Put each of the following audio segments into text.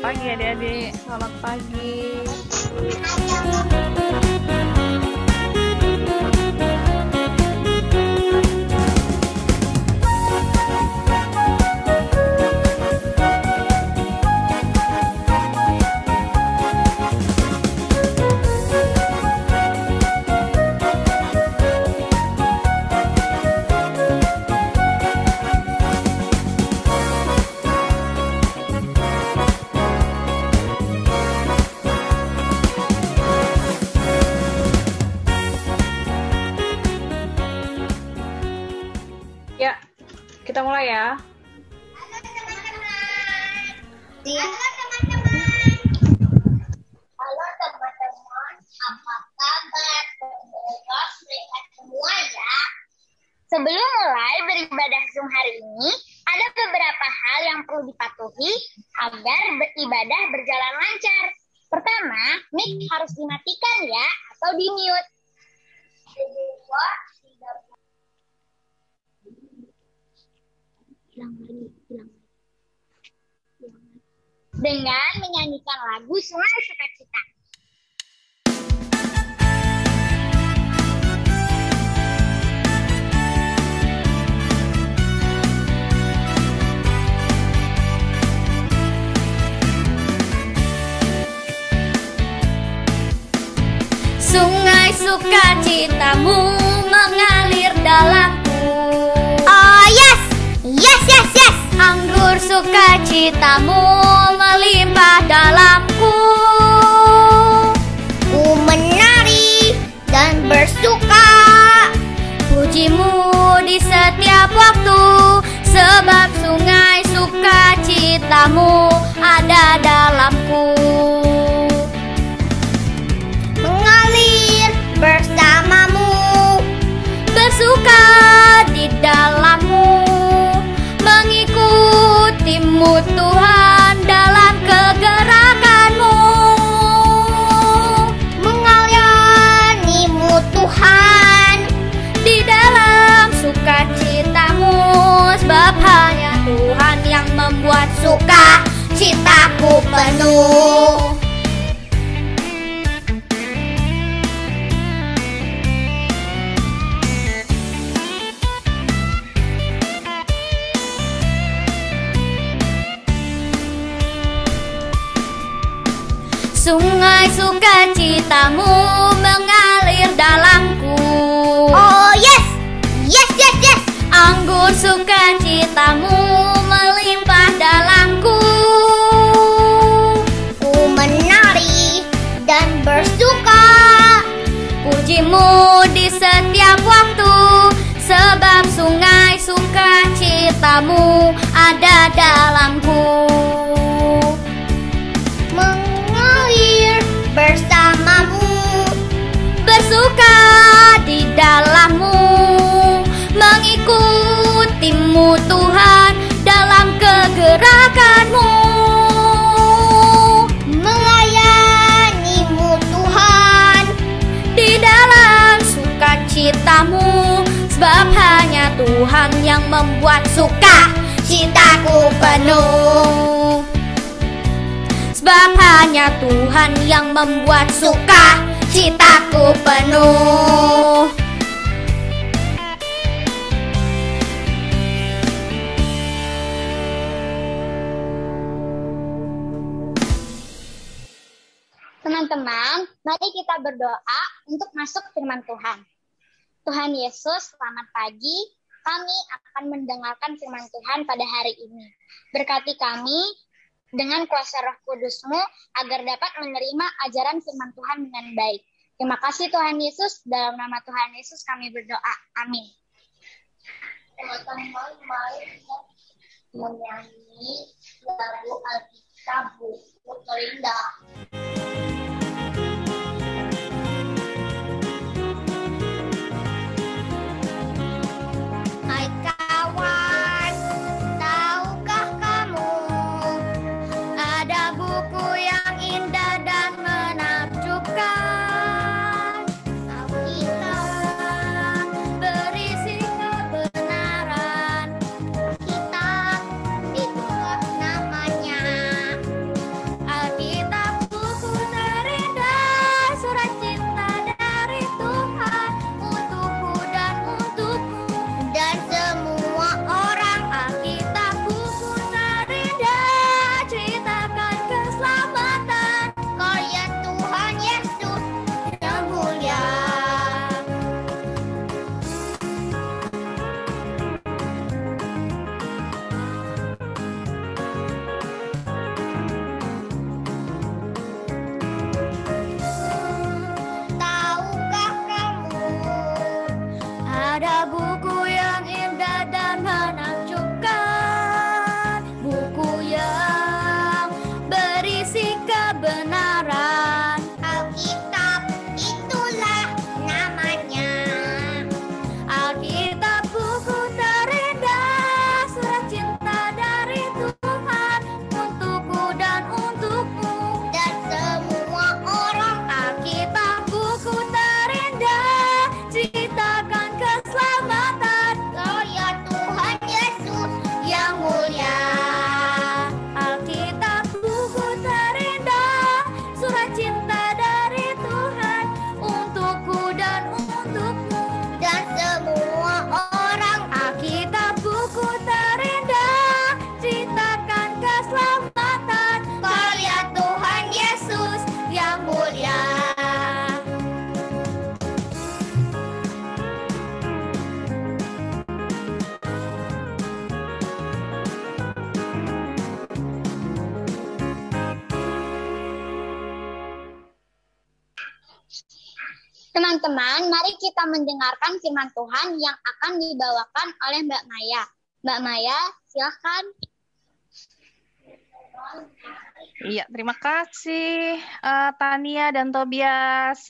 pagi adik-adik. Selamat pagi. Ya, kita mulai ya. Halo teman-teman. Halo teman-teman. Apa kabar? Semoga sehat semua ya. Sebelum mulai beribadah Zoom hari ini, ada beberapa hal yang perlu dipatuhi agar beribadah berjalan lancar. Pertama, mic harus dimatikan ya atau di-mute. Kedua, tidak dengan menyanyikan lagu Sungai Sukacita. Sungai sukacitamu mengalir dalamku. Oh yes, yes, yes, yes. Anggur sukacitamu melimpah dalamku. Ku menari dan bersuka. Pujimu di setiap waktu, sebab sungai sukacitamu ada dalamku. Mengalir bersamamu, Bersuka di dalammu, mengikutimu Tuhan dalam kegerakanmu. mengalayanimu Tuhan. Di dalam sukacitamu, sebab hanya Tuhan yang membuat sukacitaku penuh. Sungai sukacitamu mengalir dalamku. Oh yes, yes, yes, yes. Anggur sukacitamu melimpah dalamku. Ku menari dan bersuka. Pujimu di setiap waktu, sebab sungai sukacitamu ada dalamku. Mengalir bersamamu, Bersuka di dalammu, mengikutimu Tuhan dalam kegerakanmu. melayanimu Tuhan. Di dalam sukacitamu, sebab hanya Tuhan yang membuat sukacitaku penuh. Sebab hanya Tuhan yang membuat sukacitaku penuh. Teman-teman, mari kita berdoa untuk masuk firman Tuhan. Tuhan Yesus, selamat pagi. Kami akan mendengarkan firman Tuhan pada hari ini. Berkati kami dengan kuasa Roh Kudus-Mu agar dapat menerima ajaran firman Tuhan dengan baik. Terima kasih Tuhan Yesus, dalam nama Tuhan Yesus kami berdoa. Amin. Teman-teman, mari kita menyanyi lagu Alkitab buku terindah. Hai kawan, tahukah kamu ada buku yang indah dan menakjubkan? Alkitab berisi kebenaran. Kitab itu namanya Teman-teman, mari kita mendengarkan firman Tuhan yang akan dibawakan oleh Mbak Maya. Mbak Maya, silakan. Iya, terima kasih Tania dan Tobias.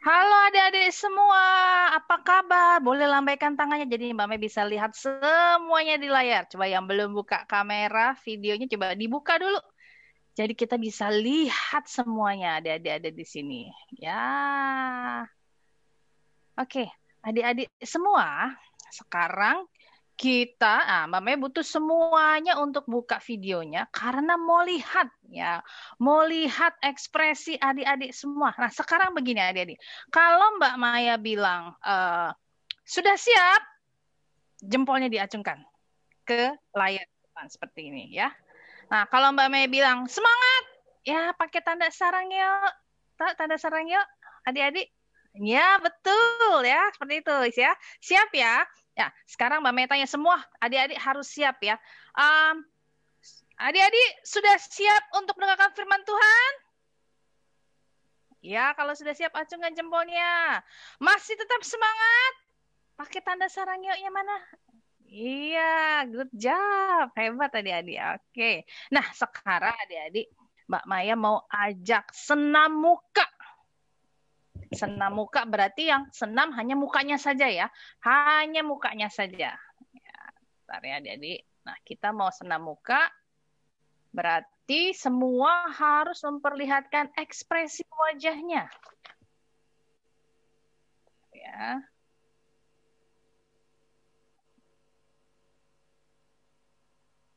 Halo adik-adik semua, apa kabar? Boleh lambaikan tangannya jadi Mbak Maya bisa lihat semuanya di layar. Coba yang belum buka kamera, videonya coba dibuka dulu. Jadi kita bisa lihat semuanya adik-adik ada di sini. Ya. Oke, adik-adik semua, sekarang Mbak Maya butuh semuanya untuk buka videonya karena mau lihat ya, mau lihat ekspresi adik-adik semua. Nah, sekarang begini adik-adik, kalau Mbak Maya bilang sudah siap, jempolnya diacungkan ke layar depan seperti ini ya. Nah, kalau Mbak Maya bilang semangat, ya pakai tanda sarang yuk, tanda sarang yuk, adik-adik. Ya, betul ya, seperti itu ya. Siap ya. Ya, sekarang Mbak Maya tanya semua, adik-adik harus siap ya. Adik-adik sudah siap untuk mendengarkan firman Tuhan? Ya, kalau sudah siap acungkan jempolnya. Masih tetap semangat? Pakai tanda sarang yuknya mana? Iya, good job. Hebat adik-adik. Oke. Nah, sekarang adik-adik, Mbak Maya mau ajak senam muka. Senam muka berarti yang senam hanya mukanya saja ya. Hanya mukanya saja. Ya, bentar ya adik-adik. Nah, kita mau senam muka. Berarti semua harus memperlihatkan ekspresi wajahnya. Ya.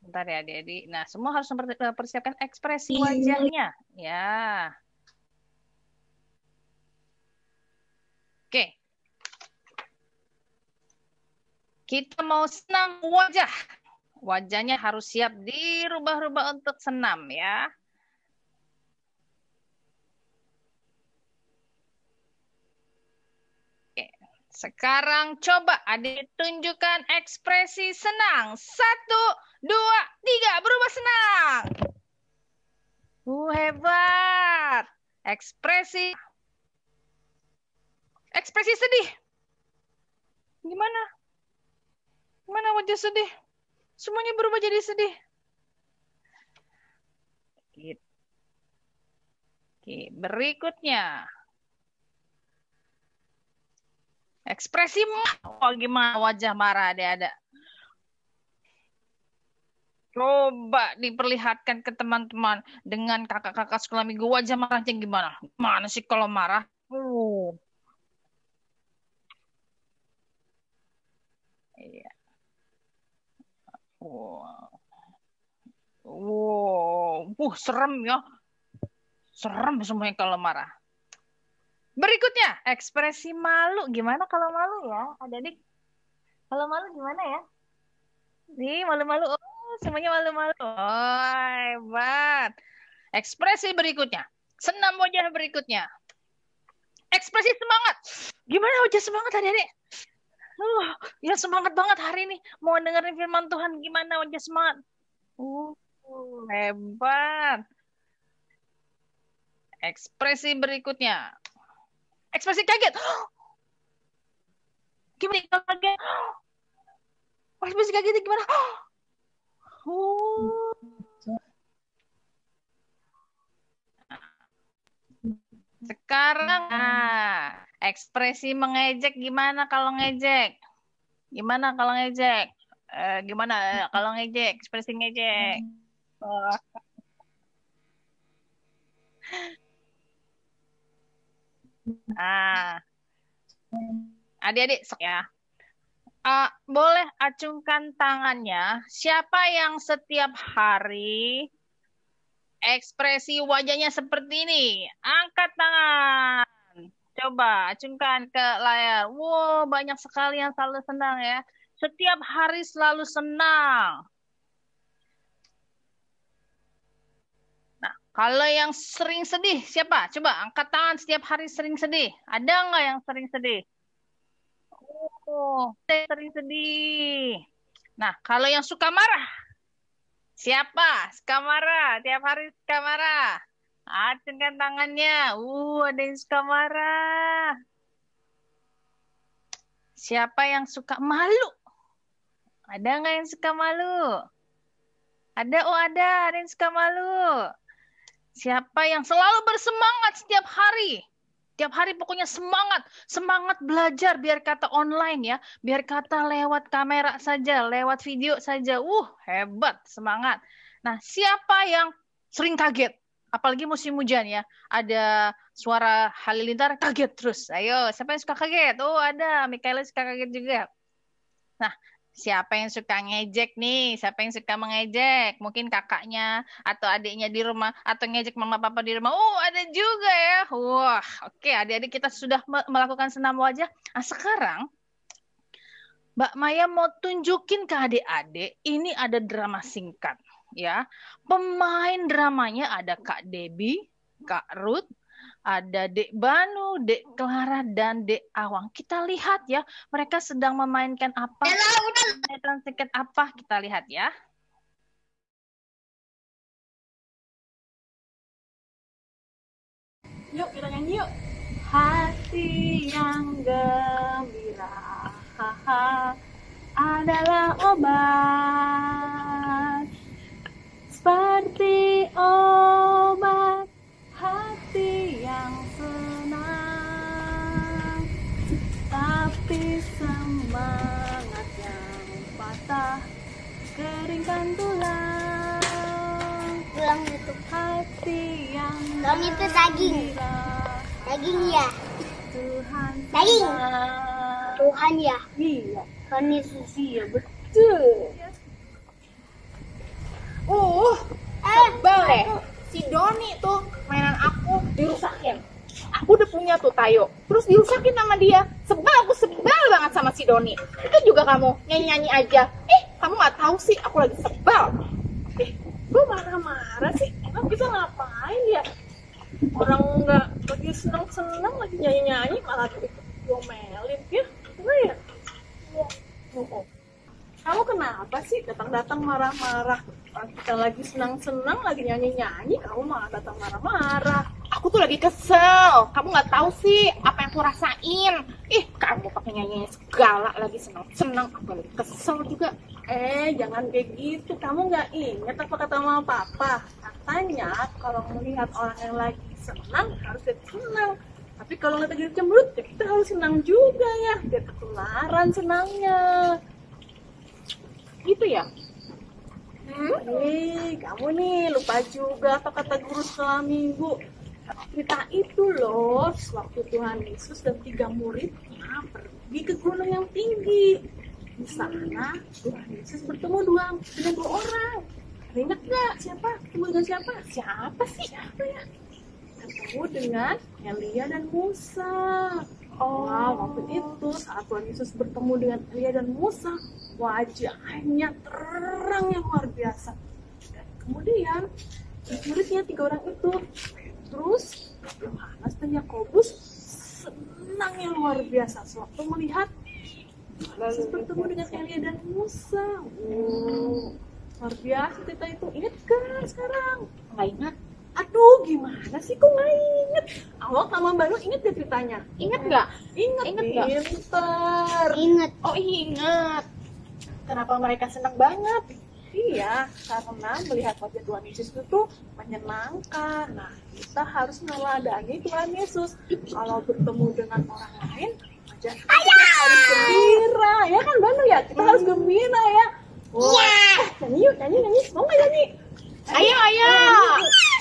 Bentar ya adik-adik. Nah, semua harus mempersiapkan ekspresi wajahnya. Ya. Oke. Kita mau senam wajah. Wajahnya harus siap dirubah-rubah untuk senam ya. Oke. Sekarang coba adik tunjukkan ekspresi senang. 1, 2, 3. Berubah senang. Hebat. Ekspresi sedih. Gimana? Gimana wajah sedih? Semuanya berubah jadi sedih. Oke, berikutnya. Ekspresi gimana wajah marah ada. Coba diperlihatkan ke teman-teman dengan kakak-kakak sekolah minggu wajah marahnya gimana? Gimana sih kalau marah? Iya. Serem ya. Serem semuanya kalau marah. Berikutnya, ekspresi malu. Gimana kalau malu ya, adik-adik? Kalau malu gimana ya? Nih, malu-malu. Semuanya malu-malu. Hebat. Ekspresi berikutnya. Senam wajah berikutnya. Ekspresi semangat. Gimana wajah semangat adik-adik? Ya semangat banget hari ini. Mau dengerin firman Tuhan. Gimana wajah semangat? Hebat. Ekspresi berikutnya. Ekspresi kaget. Gimana kaget? Ekspresi kaget gimana? Sekarang, ekspresi mengejek gimana kalau ngejek? Gimana kalau ngejek? Gimana kalau ngejek? Ekspresi ngejek. Adik-adik ya. Boleh acungkan tangannya. Siapa yang setiap hari ekspresi wajahnya seperti ini? Angkat tangan. Coba acungkan ke layar. Wow, banyak sekali yang selalu senang ya. Setiap hari selalu senang. Nah, kalau yang sering sedih, siapa? Coba angkat tangan setiap hari sering sedih. Ada nggak yang sering sedih? Sering sedih. Nah, kalau yang suka marah, siapa? Suka marah. Tiap hari suka marah. Acungkan tangannya. Ada yang suka marah. Siapa yang suka malu? Ada nggak yang suka malu? Ada, ada yang suka malu. Siapa yang selalu bersemangat setiap hari? Tiap hari pokoknya semangat belajar biar kata online ya, biar kata lewat kamera saja, lewat video saja. Hebat, semangat. Nah, siapa yang sering kaget? Apalagi musim hujan ya, ada suara halilintar kaget terus. Ayo, siapa yang suka kaget? Ada, Mikaela suka kaget juga. Nah, siapa yang suka ngejek nih? Siapa yang suka mengejek? Mungkin kakaknya atau adiknya di rumah atau ngejek mama papa di rumah. Ada juga ya. Oke, adik-adik kita sudah melakukan senam wajah. Nah, sekarang Mbak Maya mau tunjukin ke adik-adik, ini ada drama singkat ya. Pemain dramanya ada Kak Debbie, Kak Ruth, ada Dek Banu, Dek Clara, dan Dek Awang. Kita lihat ya, mereka sedang memainkan apa? Sinetron singkat apa? Kita lihat ya. Yuk, kita nyanyi yuk. Hati yang gembira, adalah obat. Seperti obat hati yang senang, tapi semangat yang patah keringkan tulang. Tulang itu Hati yang tulang itu daging. Daging ya. Tuhan Daging. sayang. Tuhan ya. Iya, Tuhan Yesus. iya betul. Sebel deh. Si Doni tuh mainan aku dirusakin. Aku udah punya tuh Tayo, terus dirusakin sama dia. Aku sebel banget sama si Doni. Itu juga kamu nyanyi-nyanyi aja. Kamu nggak tahu sih, aku lagi sebel. Lu marah-marah sih? Emang kita ngapain ya? Orang nggak lagi seneng-seneng, lagi nyanyi-nyanyi malah diomelin ya? Gimana ya? Kamu kenapa sih datang-datang marah-marah? Orang kita lagi senang-senang, lagi nyanyi-nyanyi, kamu malah datang marah-marah. Aku tuh lagi kesel. Kamu nggak tahu sih apa yang aku rasain. Kamu pakai nyanyi segala, lagi senang-senang, aku lagi kesel juga. Jangan kayak gitu. Kamu nggak ingat apa kata mama papa? Katanya kalau melihat orang yang lagi senang harus jadi senang. Tapi kalau nggak jadi cemberut, ya kita harus senang juga ya. Biar ketularan senangnya. Gitu ya? Kamu nih lupa juga apa kata guru sekolah minggu. Cerita itu loh, waktu Tuhan Yesus dan 3 muridnya pergi ke gunung yang tinggi. Di sana Tuhan Yesus bertemu dengan 2 orang. Ingat nggak siapa? Ketemu dengan siapa? Siapa sih? Siapa ya? Ketemu dengan Elia dan Musa. Waktu itu saat Tuhan Yesus bertemu dengan Elia dan Musa, wajahnya terang yang luar biasa. Dan kemudian muridnya 3 orang itu, terus Yohanes dan Yakobus senang yang luar biasa sewaktu melihat Yesus bertemu dengan Elia dan Musa. Luar biasa cerita itu. Ingat kan sekarang? Nggak ingat? Aduh, gimana sih kok nggak inget? Awal sama Banu inget deh ceritanya. Ingat nggak? Ingat nggak? Pinter. Ingat. Ingat. Kenapa mereka senang banget? Iya, karena melihat wajah Tuhan Yesus itu menyenangkan. Nah, kita harus meneladani Tuhan Yesus. Kalau bertemu dengan orang lain, wajah kita harus gembira. Ya kan Banu ya? Kita harus gembira ya. Nyanyi yuk, nyanyi. Mau nggak nyanyi? Ayo.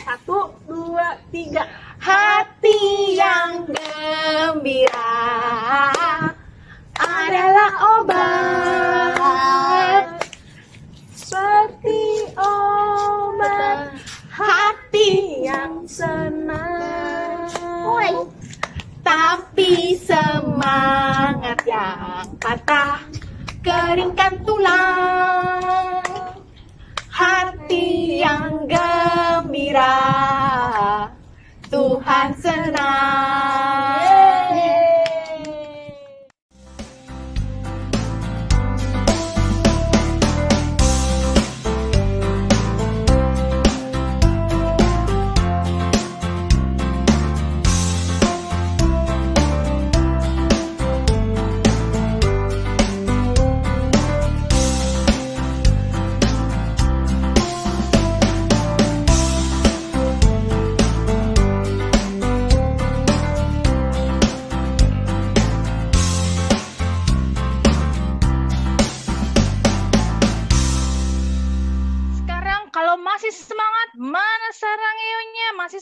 1, 2, 3. Hati yang gembira adalah obat. Seperti obat hati yang senang. Tapi semangat yang patah keringkan tulang. Hati yang gembira, Tuhan senang.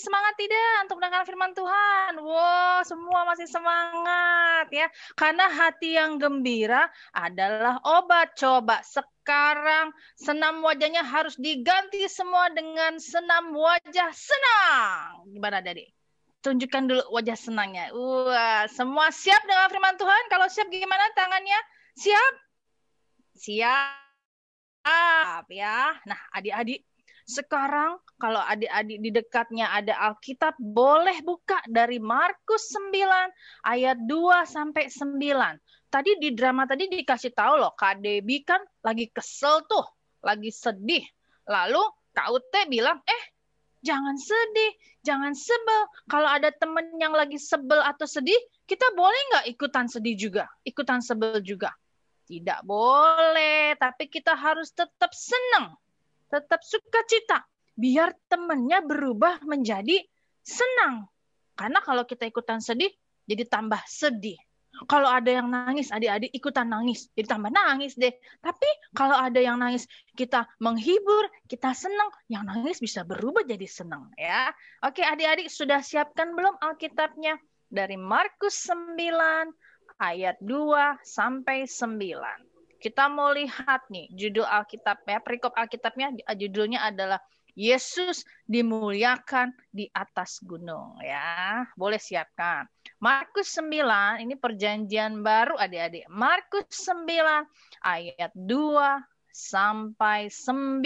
semangat tidak untuk mendengar firman Tuhan? Wow, semua masih semangat ya. Karena hati yang gembira adalah obat. Coba sekarang senam wajahnya harus diganti semua dengan senam wajah senang. Gimana Dadi? Tunjukkan dulu wajah senangnya. Wah, semua siap dengan firman Tuhan? Kalau siap gimana tangannya? Siap? Siap ya. Nah, adik-adik, sekarang kalau adik-adik di dekatnya ada Alkitab, boleh buka dari Markus 9 ayat 2 sampai 9. Tadi di drama tadi dikasih tahu loh, Kak Debbie kan lagi kesel tuh, lagi sedih. Lalu Kak Ute bilang, jangan sedih, jangan sebel. Kalau ada temen yang lagi sebel atau sedih, kita boleh nggak ikutan sedih juga, ikutan sebel juga? Tidak boleh, tapi kita harus tetap senang. Tetap sukacita, biar temannya berubah menjadi senang. Karena kalau kita ikutan sedih, jadi tambah sedih. Kalau ada yang nangis, adik-adik ikutan nangis, jadi tambah nangis deh. Tapi kalau ada yang nangis, kita menghibur, kita senang, yang nangis bisa berubah jadi senang ya. Oke, adik-adik sudah siapkan belum Alkitabnya? Dari Markus 9 ayat 2 sampai 9. Kita mau lihat nih judul Alkitabnya, perikop Alkitabnya judulnya adalah Yesus dimuliakan di atas gunung ya. Boleh siapkan. Markus 9 ini perjanjian baru adik-adik. Markus 9 ayat 2 sampai 9.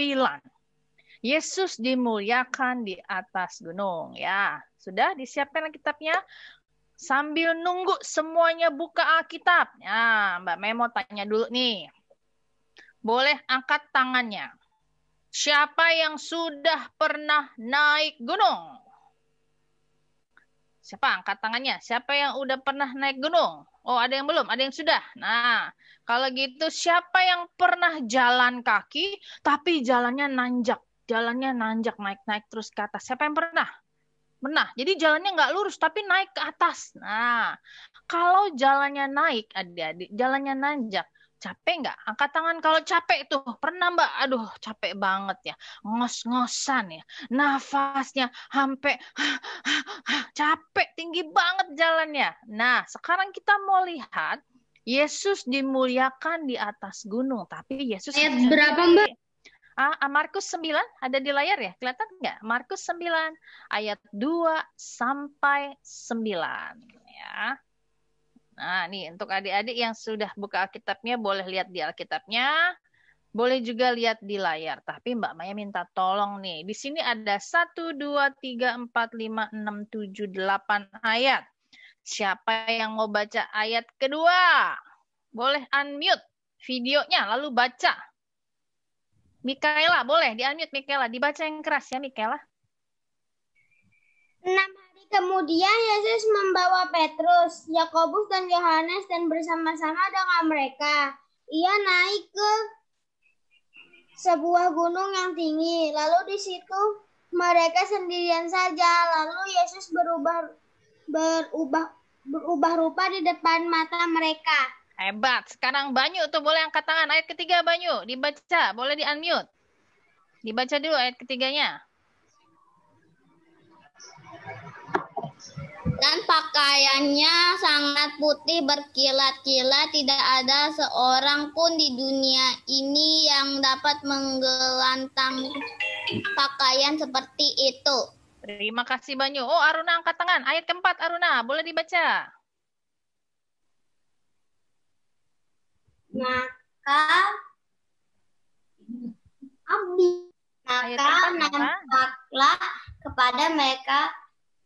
Yesus dimuliakan di atas gunung ya. Sudah disiapkan Alkitabnya? Sambil nunggu semuanya buka Alkitab. Nah, Mbak Memo tanya dulu nih. Boleh angkat tangannya. Siapa yang sudah pernah naik gunung? Siapa angkat tangannya? Siapa yang udah pernah naik gunung? Oh, ada yang belum? Ada yang sudah? Nah, kalau gitu siapa yang pernah jalan kaki tapi jalannya nanjak? Jalannya nanjak, naik-naik terus ke atas. Siapa yang pernah? Pernah. Jadi jalannya nggak lurus, tapi naik ke atas. Nah, kalau jalannya naik, adik-adik, jalannya nanjak, capek nggak? Angkat tangan kalau capek tuh. Pernah, Mbak? Aduh, capek banget ya. Ngos-ngosan ya. Nafasnya sampai capek, tinggi banget jalannya. Nah, sekarang kita mau lihat Yesus dimuliakan di atas gunung. Tapi Yesus... Ayat berapa, Mbak? Markus 9 ada di layar ya? Kelihatan nggak? Markus 9 ayat 2 sampai 9 ya. Nah, nih untuk adik-adik yang sudah buka Alkitabnya boleh lihat di Alkitabnya. Boleh juga lihat di layar. Tapi Mbak Maya minta tolong nih. Di sini ada 1 2 3 4 5 6 7 8 ayat. Siapa yang mau baca ayat kedua? Boleh unmute videonya lalu baca. Mikaela, boleh di-unmute Mikaela. Dibaca yang keras ya Mikaela. 6 hari kemudian Yesus membawa Petrus, Yakobus dan Yohanes dan bersama-sama dengan mereka. Ia naik ke sebuah gunung yang tinggi. Lalu di situ mereka sendirian saja. Lalu Yesus berubah rupa di depan mata mereka. Hebat. Sekarang Banyu tuh boleh angkat tangan. Ayat ketiga Banyu. Dibaca. Boleh di-unmute. Dibaca dulu ayat ketiganya. Dan pakaiannya sangat putih berkilat-kilat. Tidak ada seorang pun di dunia ini yang dapat menggelantang pakaian seperti itu. Terima kasih Banyu. Oh, Aruna angkat tangan. Ayat keempat Aruna. Boleh dibaca. Maka nampaklah kepada mereka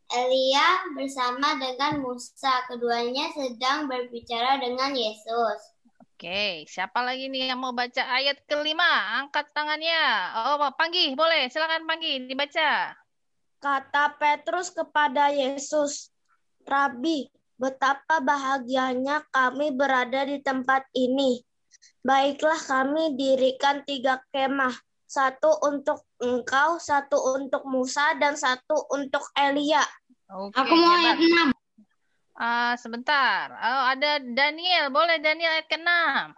Elia bersama dengan Musa. Keduanya sedang berbicara dengan Yesus. Oke, siapa lagi nih yang mau baca ayat kelima? Angkat tangannya. Oh, Panggi, boleh. Silakan Panggi, dibaca. Kata Petrus kepada Yesus, Rabi, betapa bahagianya kami berada di tempat ini. Baiklah kami dirikan 3 kemah, 1 untuk engkau, 1 untuk Musa, dan 1 untuk Elia. Oke, Aku mau ayat 6. Sebentar. Oh, ada Daniel. Boleh Daniel ayat ke-6.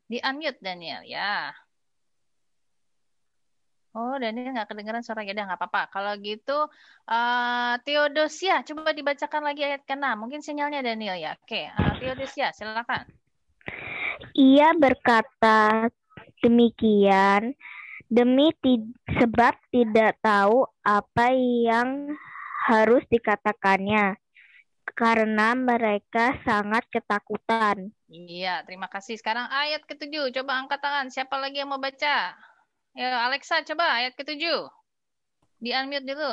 Di-unmute Daniel, ya. Oh, Daniel nggak kedengeran suaranya. Udah nggak apa-apa. Kalau gitu, Theodosia, coba dibacakan lagi ayat ke-6. Mungkin sinyalnya Daniel ya. Oke, Theodosia, silakan. Ia berkata demikian sebab tidak tahu apa yang harus dikatakannya, karena mereka sangat ketakutan. Iya, terima kasih. Sekarang ayat ke-7. Coba angkat tangan. Siapa lagi yang mau baca? Ya, Alexa, coba ayat ke-7. Di-unmute dulu.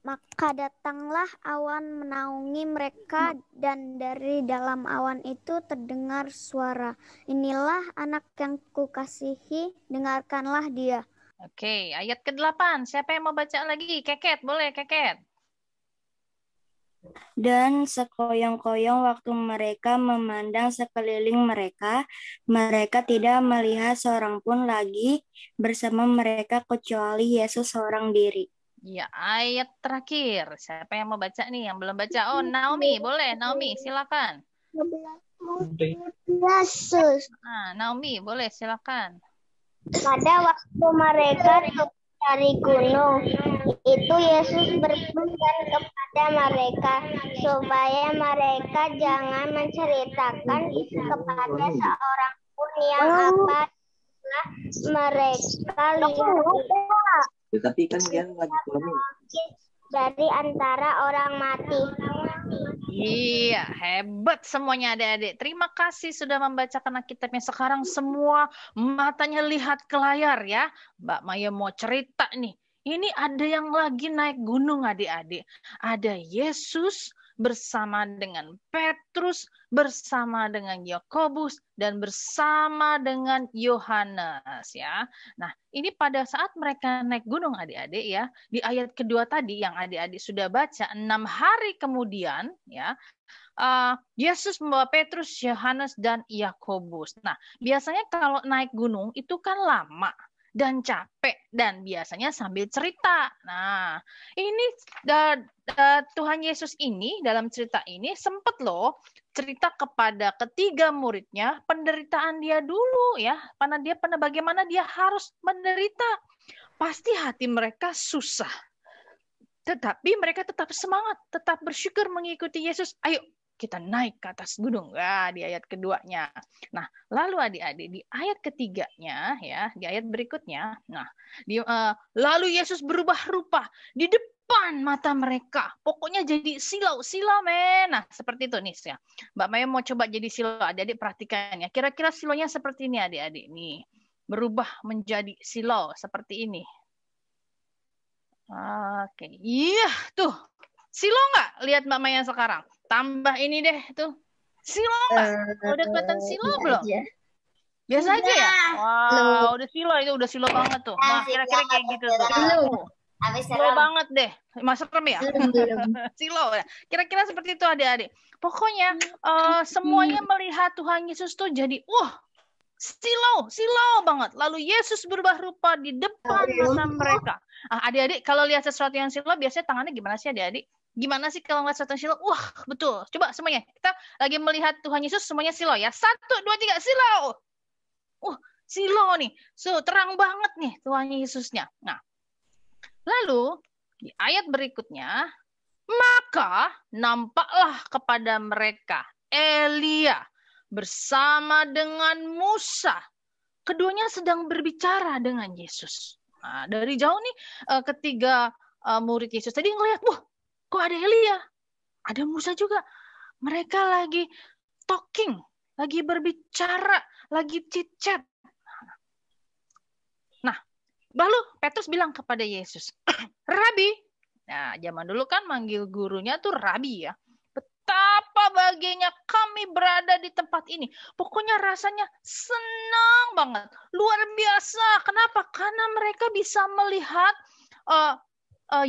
Maka datanglah awan menaungi mereka, dan dari dalam awan itu terdengar suara, "Inilah anak yang kukasihi, dengarkanlah dia." Oke, ayat ke-8. Siapa yang mau baca lagi? Keket, boleh Keket. Dan sekoyong-koyong waktu mereka memandang sekeliling mereka, mereka tidak melihat seorang pun lagi bersama mereka kecuali Yesus seorang diri. Ya, ayat terakhir. Siapa yang mau baca nih? Yang belum baca? Oh, Naomi, boleh. Naomi, silakan. Yesus. Naomi, boleh, silakan. Pada waktu mereka dari gunung, itu Yesus berpesan kepada mereka supaya mereka jangan menceritakan itu kepada seorang pun yang apabila mereka lihat Tetapi kan dia lagi dari antara orang mati. Iya, hebat semuanya adik-adik. Terima kasih sudah membacakan Alkitabnya. Sekarang semua matanya lihat ke layar ya. Mbak Maya mau cerita nih. Ini ada yang lagi naik gunung adik-adik. Ada Yesus bersama dengan Petrus, bersama dengan Yakobus, dan bersama dengan Yohanes ya. Nah, ini pada saat mereka naik gunung adik-adik ya, di ayat kedua tadi yang adik-adik sudah baca, 6 hari kemudian ya, Yesus membawa Petrus, Yohanes, dan Yakobus. Nah, biasanya kalau naik gunung itu kan lama dan capek, dan biasanya sambil cerita. Nah, ini Tuhan Yesus ini dalam cerita ini sempat loh cerita kepada ketiga muridnya penderitaan dia dulu ya, bagaimana dia harus menderita. Pasti hati mereka susah, tetapi mereka tetap semangat, tetap bersyukur mengikuti Yesus. Ayo kita naik ke atas gunung. Di ayat keduanya. Nah, lalu adik-adik di ayat ketiganya ya, di ayat berikutnya. Nah, lalu Yesus berubah rupa di depan mata mereka. Pokoknya jadi silau men. Nah, seperti itu nih ya. Mbak Maya mau coba jadi silau. Adik-adik perhatikan ya. Kira-kira silaunya seperti ini adik-adik nih. Berubah menjadi silau seperti ini. Oke, iya tuh. Silo nggak? Lihat Mbak Maya sekarang. Tambah ini deh tuh. Silo nggak? Udah kelihatan silo belum? Biasa aja ya? Wow, udah silo banget tuh. Nah, kira-kira kayak gitu tuh. Silo banget deh. Masuk rem ya? Silo. Kira-kira seperti itu adik-adik. Pokoknya semuanya melihat Tuhan Yesus tuh jadi, silau banget. Lalu Yesus berubah rupa di depan mata mereka. Adik-adik kalau lihat sesuatu yang silau biasanya tangannya gimana sih adik-adik? Gimana sih kalau ngeliat sesuatu yang silau? Wah, betul. Coba semuanya. Kita lagi melihat Tuhan Yesus semuanya silau ya. 1, 2, 3, silau. Silau nih. Terang banget nih Tuhan Yesusnya. Nah, lalu di ayat berikutnya, maka nampaklah kepada mereka Elia bersama dengan Musa. Keduanya sedang berbicara dengan Yesus. Nah, dari jauh nih ketiga murid Yesus tadi ngelihat, kok ada Elia? Ada Musa juga. Mereka lagi talking, lagi berbicara, lagi chit-chat. Nah, lalu Petrus bilang kepada Yesus, Rabi. Nah, zaman dulu kan manggil gurunya tuh Rabi ya. Betapa bahagianya kami berada di tempat ini. Pokoknya rasanya senang banget. Luar biasa. Kenapa? Karena mereka bisa melihat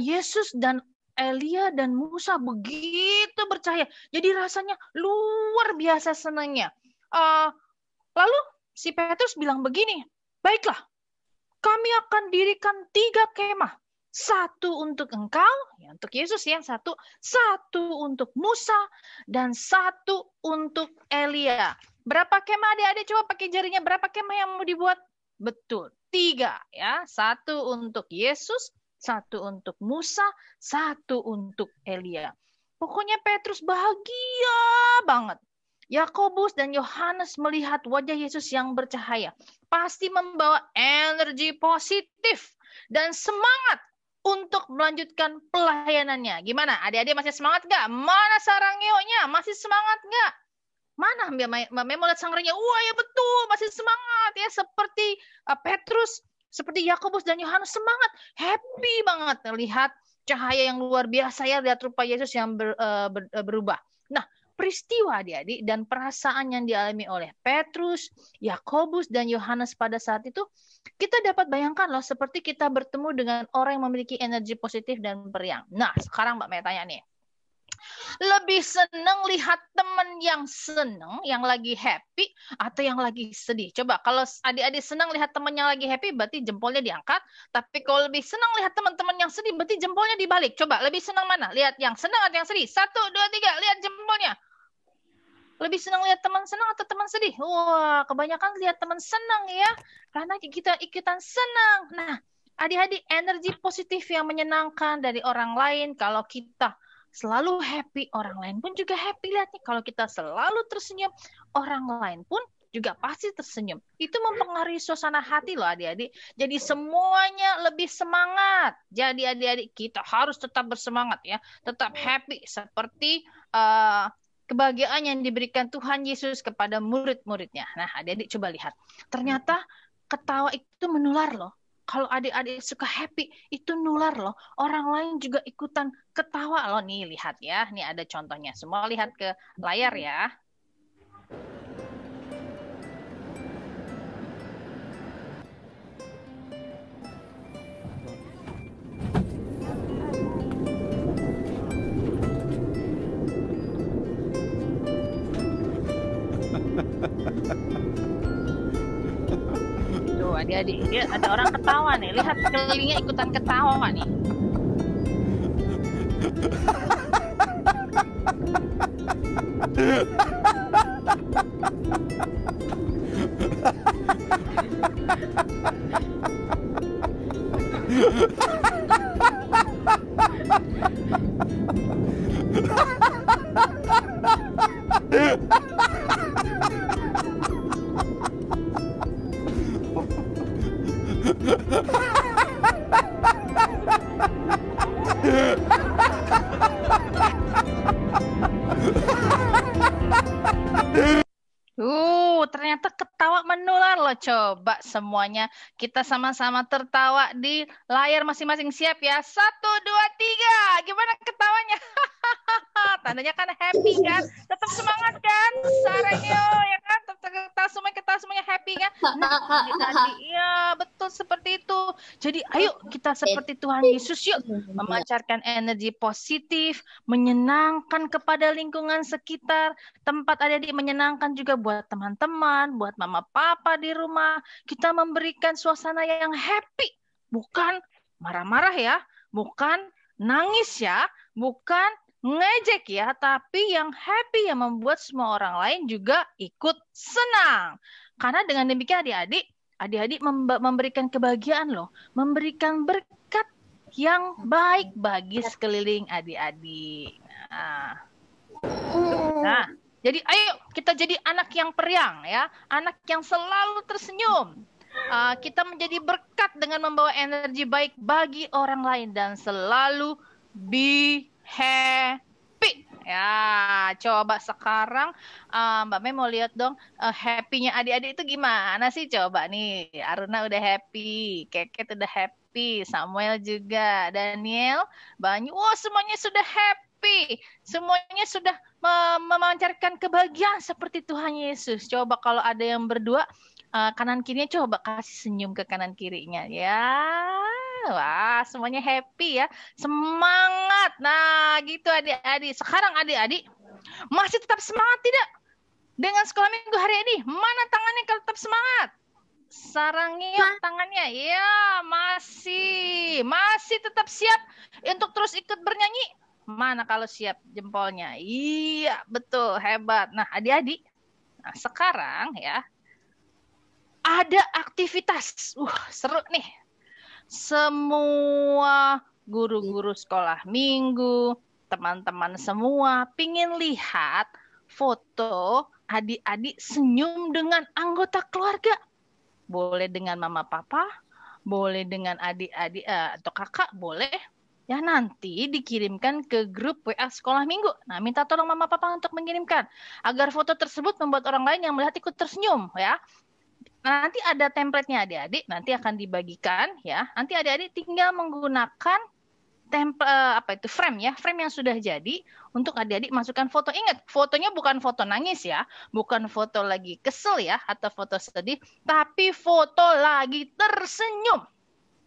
Yesus dan Elia dan Musa begitu bercahaya. Jadi rasanya luar biasa senangnya. Lalu si Petrus bilang begini, baiklah, kami akan dirikan 3 kemah. 1 untuk engkau, ya, untuk Yesus ya, 1 untuk Musa, dan 1 untuk Elia. Berapa kemah adik-adik? Coba pakai jarinya, berapa kemah yang mau dibuat? Betul, 3 ya. 1 untuk Yesus, 1 untuk Musa, 1 untuk Elia. Pokoknya Petrus bahagia banget. Yakobus dan Yohanes melihat wajah Yesus yang bercahaya. Pasti membawa energi positif dan semangat untuk melanjutkan pelayanannya. Gimana? Adik-adik masih semangat nggak? Mana Sarangionya? Masih semangat nggak? Mana Mbak Mei mau lihat Sangrenya? Wah ya betul, masih semangat ya. Seperti Petrus, seperti Yakobus dan Yohanes semangat. Happy banget melihat cahaya yang luar biasa ya. Lihat rupa Yesus yang berubah. Nah, peristiwa adik-adik dan perasaan yang dialami oleh Petrus, Yakobus, dan Yohanes pada saat itu, kita dapat bayangkan loh seperti kita bertemu dengan orang yang memiliki energi positif dan periang. Nah, sekarang Mbak Mei tanya nih. Lebih senang lihat teman yang senang, yang lagi happy, atau yang lagi sedih? Coba, kalau adik-adik senang lihat teman yang lagi happy, berarti jempolnya diangkat. Tapi kalau lebih senang lihat teman-teman yang sedih, berarti jempolnya dibalik. Coba, lebih senang mana? Lihat yang senang atau yang sedih? 1, 2, 3, lihat jempolnya. Lebih senang lihat teman senang atau teman sedih? Wah, kebanyakan lihat teman senang ya. Karena kita ikutan senang. Nah, adik-adik, energi positif yang menyenangkan dari orang lain, kalau kita selalu happy, orang lain pun juga happy. Lihat nih, kalau kita selalu tersenyum, orang lain pun juga pasti tersenyum. Itu mempengaruhi suasana hati loh adik-adik. Jadi semuanya lebih semangat. Jadi adik-adik, kita harus tetap bersemangat ya. Tetap happy seperti kebahagiaan yang diberikan Tuhan Yesus kepada murid-muridnya. Nah, adik-adik coba lihat. Ternyata ketawa itu menular loh. Kalau adik-adik suka happy, itu nular loh. Orang lain juga ikutan ketawa loh. Nih, lihat ya. Nih ada contohnya. Semua lihat ke layar ya. Tuh adik-adik, ada orang ketawa nih. Lihat kelilingnya ikutan ketawa nih. Ternyata ketawa menular loh. Coba semuanya kita sama-sama tertawa di layar masing-masing. Siap ya? 1, 2, 3. Gimana ketawanya? Tandanya kan happy kan? Tetap semangat kan? Sarangyo ya kan? Kita semuanya happy kan? Nah, tadi ya betul seperti itu. Jadi ayo kita seperti Tuhan Yesus yuk, memancarkan energi positif, menyenangkan kepada lingkungan sekitar, tempat adik-adik, menyenangkan juga buat teman-teman, buat mama papa di rumah. Kita memberikan suasana yang happy, bukan marah-marah ya, bukan nangis ya, bukan ngejek ya, tapi yang happy, yang membuat semua orang lain juga ikut senang. Karena dengan demikian adik-adik memberikan kebahagiaan loh, memberikan berkat yang baik bagi sekeliling adik-adik. Nah, jadi ayo kita jadi anak yang periang ya, anak yang selalu tersenyum. Kita menjadi berkat dengan membawa energi baik bagi orang lain dan selalu be happy. Ya, coba sekarang Mbak Mei mau lihat dong happy-nya adik-adik itu gimana sih? Coba nih, Aruna udah happy, Keket udah happy, Samuel juga, Daniel, Banyu, semuanya sudah happy. Semuanya sudah memancarkan kebahagiaan seperti Tuhan Yesus. Coba kalau ada yang berdua, kanan kirinya coba kasih senyum ke kanan kirinya ya. Wah, semuanya happy ya. Semangat. Nah, gitu adik-adik. Sekarang adik-adik masih tetap semangat tidak? Dengan sekolah minggu hari ini, mana tangannya kalau tetap semangat? Sarangnya tangannya. Ya, masih tetap siap untuk terus ikut bernyanyi. Mana kalau siap jempolnya? Iya, betul, hebat. Nah, adik-adik. Nah, sekarang ya, ada aktivitas. Seru nih. Semua guru-guru sekolah minggu, teman-teman semua pingin lihat foto adik-adik senyum dengan anggota keluarga. Boleh dengan mama papa, boleh dengan adik-adik atau kakak, boleh. Ya, nanti dikirimkan ke grup WA sekolah minggu. Nah, minta tolong mama papa untuk mengirimkan agar foto tersebut membuat orang lain yang melihat ikut tersenyum ya. Nah, nanti ada template-nya adik-adik, nanti akan dibagikan ya. Nanti adik-adik tinggal menggunakan frame ya, frame yang sudah jadi untuk adik-adik masukkan foto. Ingat, fotonya bukan foto nangis ya, bukan foto lagi kesel ya atau foto sedih, tapi foto lagi tersenyum,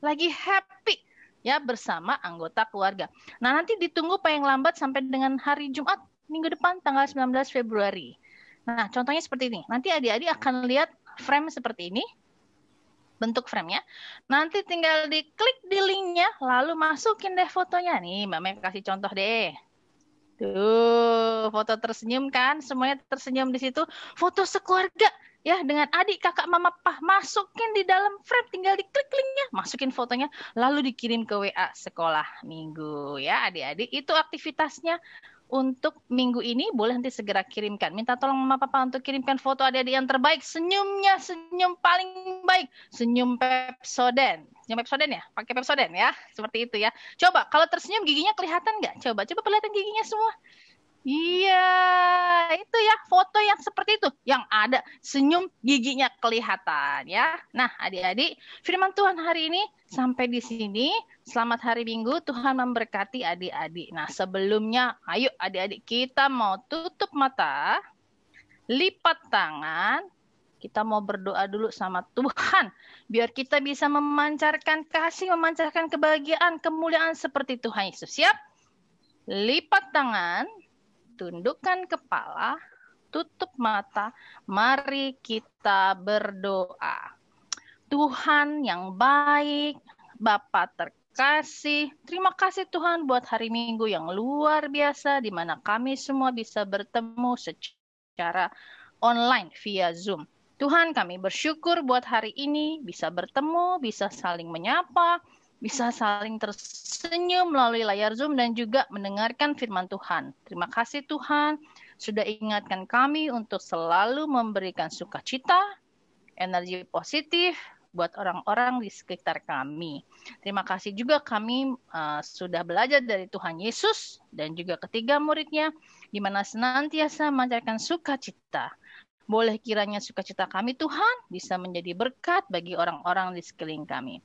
lagi happy ya bersama anggota keluarga. Nah, nanti ditunggu paling lambat sampai dengan hari Jumat minggu depan tanggal 19 Februari. Nah, contohnya seperti ini. Nanti adik-adik akan lihat frame seperti ini. Bentuk frame-nya. Nanti tinggal diklik di link-nya lalu masukin deh fotonya. Nih, Mbak Mei kasih contoh deh. Tuh, foto tersenyum kan? Semuanya tersenyum di situ. Foto sekeluarga. Ya, dengan adik, kakak, mama, papa, masukin di dalam frame, tinggal diklik linknya, masukin fotonya, lalu dikirim ke WA sekolah minggu. Ya, adik-adik, itu aktivitasnya untuk minggu ini, boleh nanti segera kirimkan. Minta tolong mama, papa untuk kirimkan foto adik-adik yang terbaik, senyumnya, senyum paling baik, senyum Pepsodent. Senyum Pepsodent ya? Pakai Pepsodent ya? Seperti itu ya. Coba, kalau tersenyum giginya kelihatan nggak? Coba perlihatkan giginya semua. Iya, itu ya foto yang seperti itu, yang ada senyum giginya kelihatan ya. Nah, adik-adik, firman Tuhan hari ini sampai di sini. Selamat hari Minggu, Tuhan memberkati adik-adik. Nah, sebelumnya, ayo adik-adik kita mau tutup mata, lipat tangan, kita mau berdoa dulu sama Tuhan, biar kita bisa memancarkan kasih, memancarkan kebahagiaan, kemuliaan seperti Tuhan Yesus. Siap? Lipat tangan. Tundukkan kepala, tutup mata, mari kita berdoa. Tuhan yang baik, Bapa terkasih, terima kasih Tuhan buat hari Minggu yang luar biasa, di mana kami semua bisa bertemu secara online via Zoom. Tuhan, kami bersyukur buat hari ini bisa bertemu, bisa saling menyapa, bisa saling tersenyum melalui layar Zoom dan juga mendengarkan firman Tuhan. Terima kasih Tuhan sudah ingatkan kami untuk selalu memberikan sukacita, energi positif buat orang-orang di sekitar kami. Terima kasih juga kami sudah belajar dari Tuhan Yesus dan juga ketiga muridnya, di mana senantiasa memancarkan sukacita. Boleh kiranya sukacita kami Tuhan bisa menjadi berkat bagi orang-orang di sekeliling kami.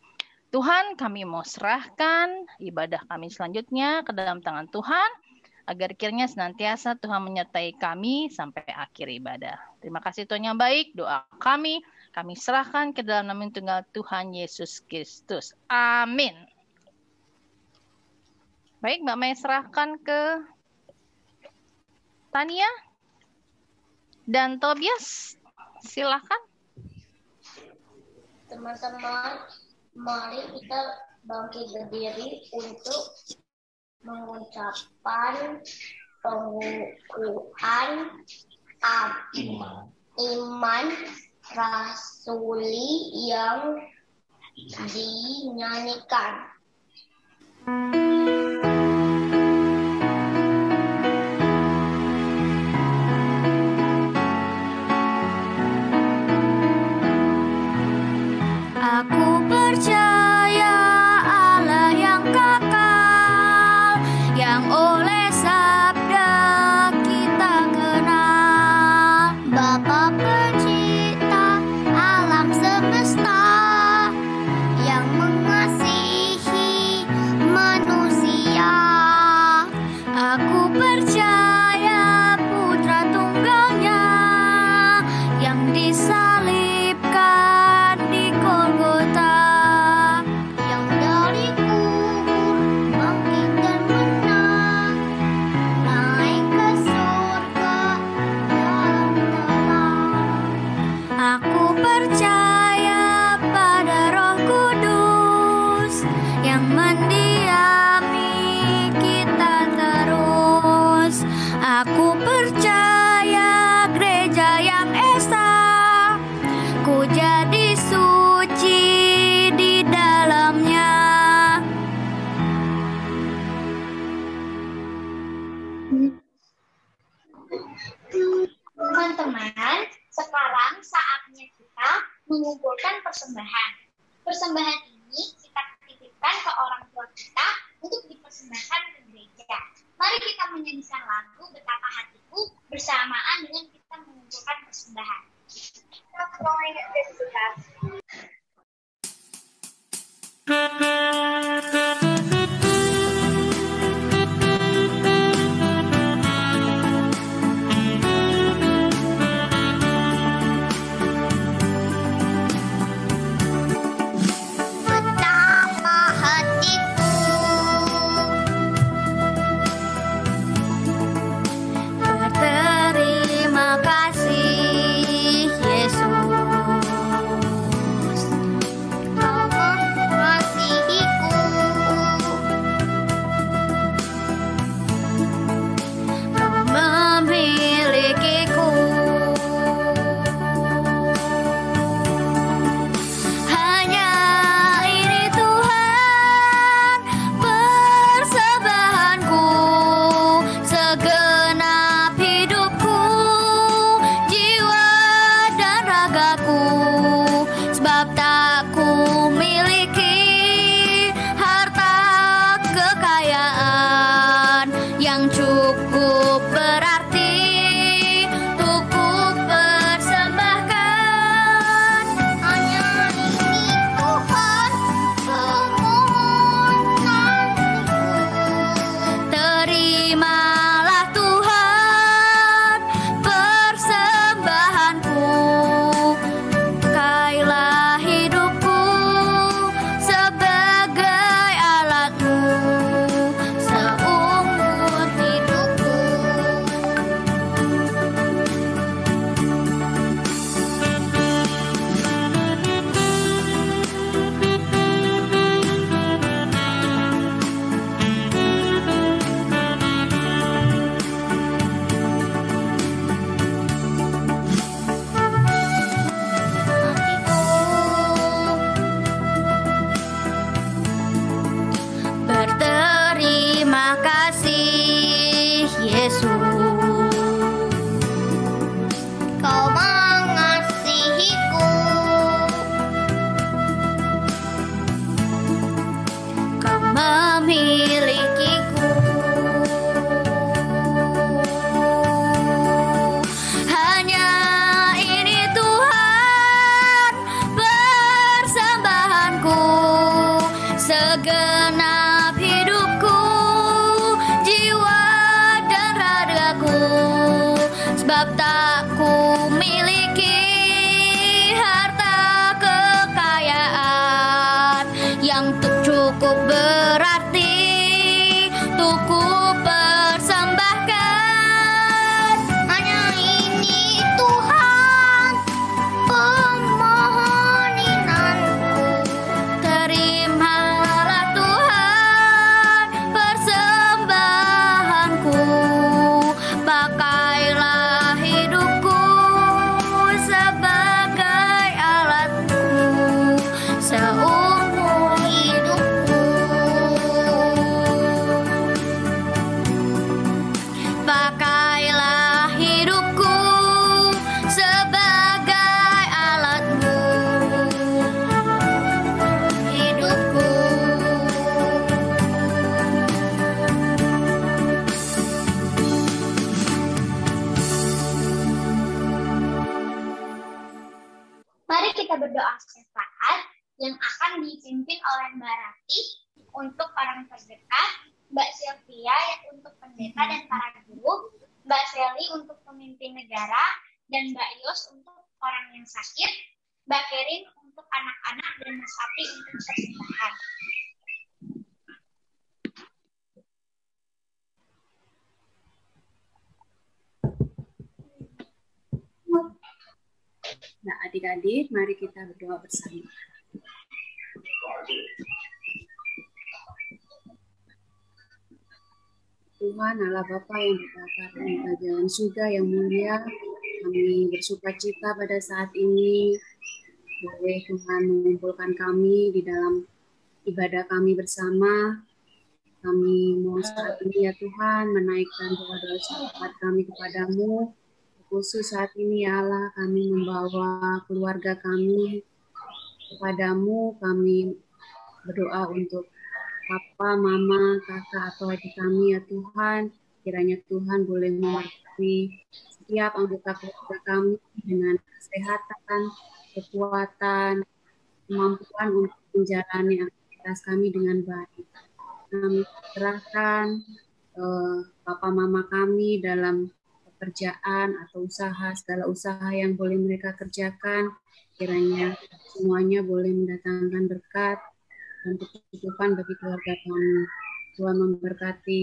Tuhan, kami mau serahkan ibadah kami selanjutnya ke dalam tangan Tuhan, agar kiranya senantiasa Tuhan menyertai kami sampai akhir ibadah. Terima kasih Tuhan yang baik, doa kami serahkan ke dalam nama tunggal Tuhan Yesus Kristus. Amin. Baik, Mbak Mei serahkan ke Tania dan Tobias. Silakan. Teman-teman, mari kita bangkit berdiri untuk mengucapkan pengukuhan iman rasuli yang dinyanyikan. Aku percaya Allah yang kekal, yang oleh sabda kita kenal. Bapa pencipta alam semesta, yang mengasihi manusia. Aku percaya Putra Tunggalnya yang disalibkan di Golgota, yang dari kubur bangkit dan menang, naik ke surga dalam terang. Aku percaya pada Roh Kudus yang mendiami kita terus. Aku percaya gereja yang esa, ku jadi saatnya kita mengumpulkan persembahan. Persembahan ini kita titipkan ke orang tua kita untuk dipersembahkan ke gereja. Mari kita menyanyikan lagu Betapa Hatiku bersamaan dengan kita mengumpulkan persembahan. Betapa hatiku berterima kasih Yesus, Kau mengasihiku, Kau memilikiku. Hanya ini Tuhan persembahanku, segenap hidupku, jiwa dan ragaku, sebab tak ku miliki harta kekayaan yang cukup berarti untuk ku persembahkan. Hanya ini Tuhan permohonanku. Terimalah Tuhan persembahanku, pakailah hidupku sebagai alatmu seumur hidupku. Berterima kasih Yesus, Kau mengasihiku, Kau memilikiku. Hanya ini Tuhan persembahanku, segenap hidupku, jiwa dan ragaku, sebab tak ku miliki harta kekayaan yang cukup berarti untuk ku persembahkan. Hanya ini Tuhan permohonanku. Terimalah Tuhan persembahanku, pakailah hidupku sebagai alatmu seumur hidupku. Pakailah hidupku sebagai alatmu, hidupku. Mari kita berdoa syafaat yang akan dipimpin oleh Mbak Rati untuk orang terdekat, Mbak Sylvia untuk pendeta dan para guru, Mbak Sally untuk pemimpin negara, dan Mbak Yos untuk orang yang sakit, Mbak Kerin untuk anak-anak, dan Mas Api untuk persembahan. Nah, adik-adik, mari kita berdoa bersama. Tuhan Allah Bapa yang berkata di kerajaan surga yang mulia, kami bersukacita pada saat ini boleh Tuhan mengumpulkan kami di dalam ibadah kami bersama. Kami mohon saat ini ya Tuhan menaikkan doa-doa syafaat kami kepadamu, Khusus saat ini ya Allah, kami membawa keluarga kami kepadamu. Kami berdoa untuk papa, mama, kakak, atau adik kami ya Tuhan. Kiranya Tuhan boleh memberkati setiap anggota keluarga kami dengan kesehatan, kekuatan, kemampuan untuk menjalani aktivitas kami dengan baik. Kami serahkan papa mama kami dalam pekerjaan atau usaha, segala usaha yang boleh mereka kerjakan, kiranya semuanya boleh mendatangkan berkat dan kecukupan bagi keluarga kami. Tuhan memberkati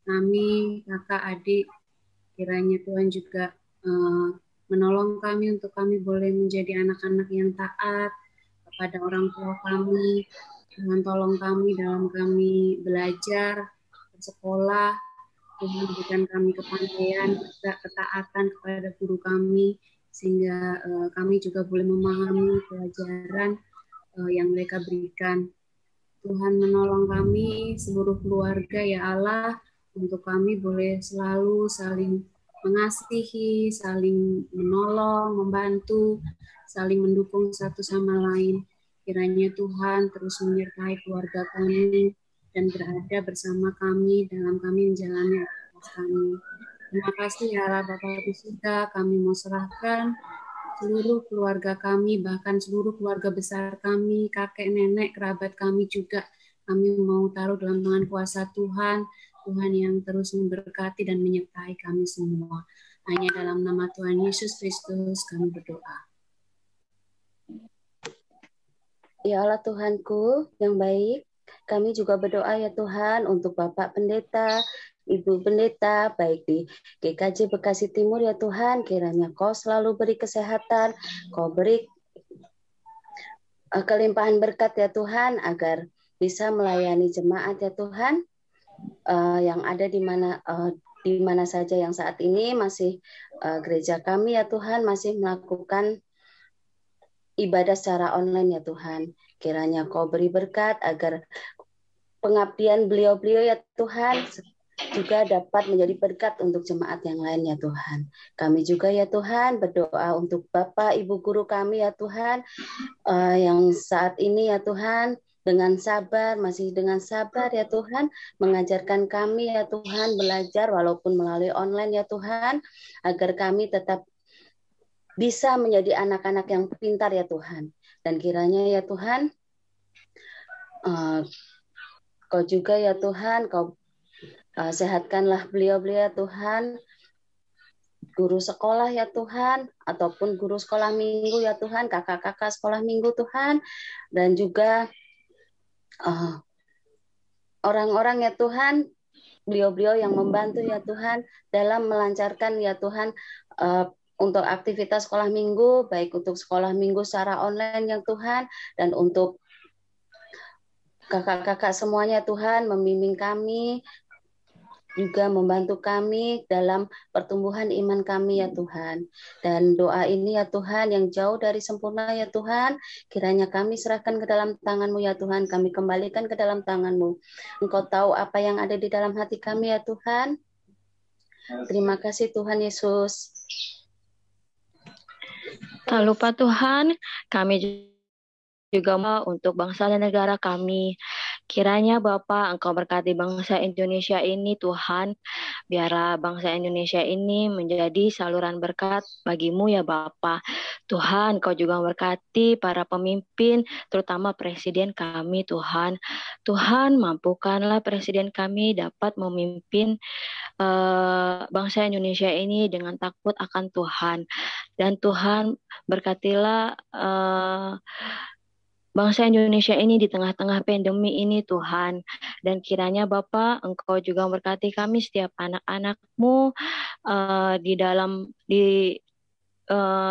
kami, kakak, adik, kiranya Tuhan juga menolong kami untuk kami boleh menjadi anak-anak yang taat kepada orang tua kami. Tuhan tolong kami dalam kami belajar, bersekolah. Tuhan berikan kami kepandaian, ketaatan kepada guru kami, sehingga kami juga boleh memahami pelajaran yang mereka berikan. Tuhan menolong kami, seluruh keluarga ya Allah, untuk kami boleh selalu saling mengasihi, saling menolong, membantu, saling mendukung satu sama lain. Kiranya Tuhan terus menyertai keluarga kami dan berada bersama kami dalam kami menjalani aktivitas kami. Terima kasih ya Allah Bapak Ibu Surga, kami mau serahkan seluruh keluarga kami, bahkan seluruh keluarga besar kami, kakek, nenek, kerabat kami juga, kami mau taruh dalam tangan kuasa Tuhan, Tuhan yang terus memberkati dan menyertai kami semua. Hanya dalam nama Tuhan Yesus Kristus kami berdoa. Ya Allah Tuhanku yang baik, kami juga berdoa ya Tuhan untuk Bapak Pendeta, Ibu Pendeta, baik di GKJ Bekasi Timur ya Tuhan, kiranya Kau selalu beri kesehatan, Kau beri kelimpahan berkat ya Tuhan, agar bisa melayani jemaat ya Tuhan, yang ada di mana saja yang saat ini masih gereja kami ya Tuhan, masih melakukan ibadah secara online ya Tuhan. Kiranya Kau beri berkat agar pengabdian beliau-beliau ya Tuhan juga dapat menjadi berkat untuk jemaat yang lain ya Tuhan. Kami juga ya Tuhan berdoa untuk Bapak Ibu guru kami ya Tuhan, yang saat ini ya Tuhan masih dengan sabar ya Tuhan, mengajarkan kami ya Tuhan belajar walaupun melalui online ya Tuhan, agar kami tetap bisa menjadi anak-anak yang pintar ya Tuhan. Dan kiranya ya Tuhan, Kau juga ya Tuhan, Kau sehatkanlah beliau-beliau ya Tuhan, guru sekolah ya Tuhan, ataupun guru sekolah minggu ya Tuhan, kakak-kakak sekolah minggu Tuhan, dan juga orang-orang ya Tuhan, beliau-beliau yang membantu ya Tuhan, dalam melancarkan ya Tuhan, untuk aktivitas sekolah minggu, baik untuk sekolah minggu secara online ya Tuhan, dan untuk kakak-kakak semuanya Tuhan, membimbing kami, juga membantu kami dalam pertumbuhan iman kami ya Tuhan. Dan doa ini ya Tuhan yang jauh dari sempurna ya Tuhan, kiranya kami serahkan ke dalam tangan-Mu ya Tuhan, kami kembalikan ke dalam tangan-Mu. Engkau tahu apa yang ada di dalam hati kami ya Tuhan. Terima kasih Tuhan Yesus. Tak lupa Tuhan, kami juga untuk bangsa dan negara kami. Kiranya Bapak Engkau berkati bangsa Indonesia ini Tuhan, biarlah bangsa Indonesia ini menjadi saluran berkat bagi-Mu ya Bapak. Tuhan, Engkau juga berkati para pemimpin, terutama presiden kami Tuhan. Tuhan, mampukanlah presiden kami dapat memimpin bangsa Indonesia ini dengan takut akan Tuhan. Dan Tuhan, berkatilah bangsa Indonesia ini di tengah-tengah pandemi ini Tuhan. Dan kiranya Bapak Engkau juga memberkati kami setiap anak-anak-Mu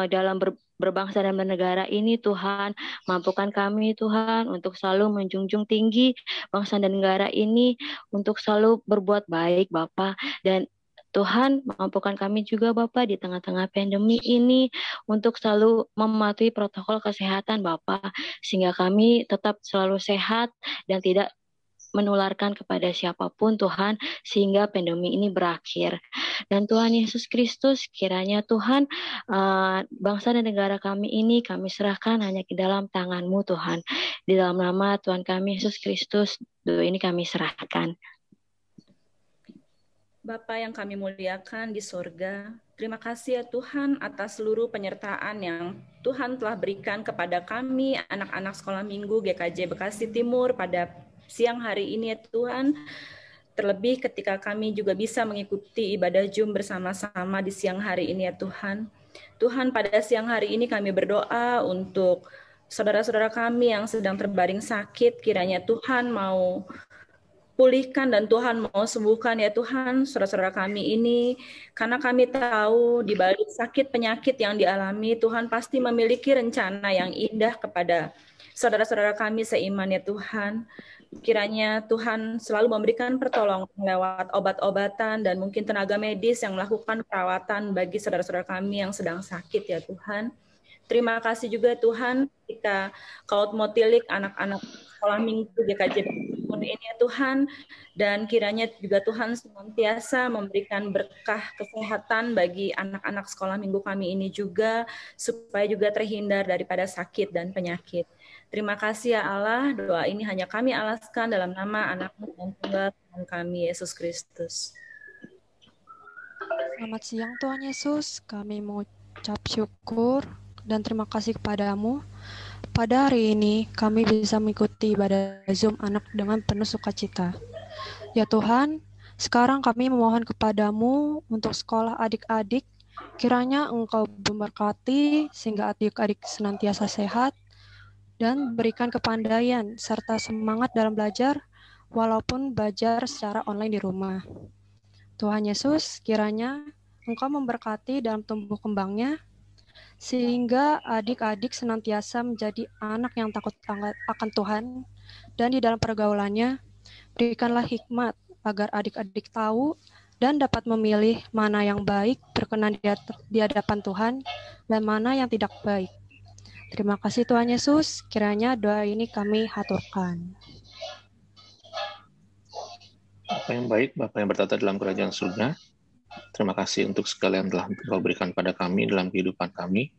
dalam berbangsa dan bernegara ini Tuhan. Mampukan kami Tuhan untuk selalu menjunjung tinggi bangsa dan negara ini, untuk selalu berbuat baik Bapak. Dan Tuhan, mampukan kami juga Bapak di tengah-tengah pandemi ini untuk selalu mematuhi protokol kesehatan Bapak, sehingga kami tetap selalu sehat dan tidak menularkan kepada siapapun Tuhan, sehingga pandemi ini berakhir. Dan Tuhan Yesus Kristus, kiranya Tuhan bangsa dan negara kami ini kami serahkan hanya ke dalam tangan-Mu Tuhan. Di dalam nama Tuhan kami Yesus Kristus, doa ini kami serahkan. Bapa yang kami muliakan di sorga, terima kasih ya Tuhan atas seluruh penyertaan yang Tuhan telah berikan kepada kami, anak-anak sekolah minggu GKJ Bekasi Timur pada siang hari ini ya Tuhan. Terlebih ketika kami juga bisa mengikuti ibadah Zoom bersama-sama di siang hari ini ya Tuhan. Tuhan, pada siang hari ini kami berdoa untuk saudara-saudara kami yang sedang terbaring sakit, kiranya Tuhan mau pulihkan dan Tuhan mau sembuhkan ya Tuhan saudara-saudara kami ini, karena kami tahu di balik sakit penyakit yang dialami Tuhan pasti memiliki rencana yang indah kepada saudara-saudara kami seiman ya Tuhan. Kiranya Tuhan selalu memberikan pertolongan lewat obat-obatan dan mungkin tenaga medis yang melakukan perawatan bagi saudara-saudara kami yang sedang sakit ya Tuhan. Terima kasih juga Tuhan ketika Kaut Motilik anak-anak sekolah minggu GKJ ini ya Tuhan, dan kiranya juga Tuhan senantiasa memberikan berkah kesehatan bagi anak-anak sekolah minggu kami ini juga, supaya juga terhindar daripada sakit dan penyakit. Terima kasih ya Allah, doa ini hanya kami alaskan dalam nama anak-Mu dan tunggal Tuhan kami Yesus Kristus. Selamat siang Tuhan Yesus, kami mengucap syukur dan terima kasih kepadamu. Pada hari ini, kami bisa mengikuti ibadah Zoom anak dengan penuh sukacita. Ya Tuhan, sekarang kami memohon kepadamu untuk sekolah adik-adik, kiranya Engkau memberkati sehingga adik-adik senantiasa sehat, dan berikan kepandaian serta semangat dalam belajar, walaupun belajar secara online di rumah. Tuhan Yesus, kiranya Engkau memberkati dalam tumbuh kembangnya, sehingga adik-adik senantiasa menjadi anak yang takut akan Tuhan, dan di dalam pergaulannya berikanlah hikmat agar adik-adik tahu dan dapat memilih mana yang baik berkenan di hadapan Tuhan dan mana yang tidak baik. Terima kasih Tuhan Yesus, kiranya doa ini kami haturkan. Bapa yang baik, Bapa yang bertata dalam kerajaan surga, terima kasih untuk segala yang telah Engkau berikan pada kami dalam kehidupan kami.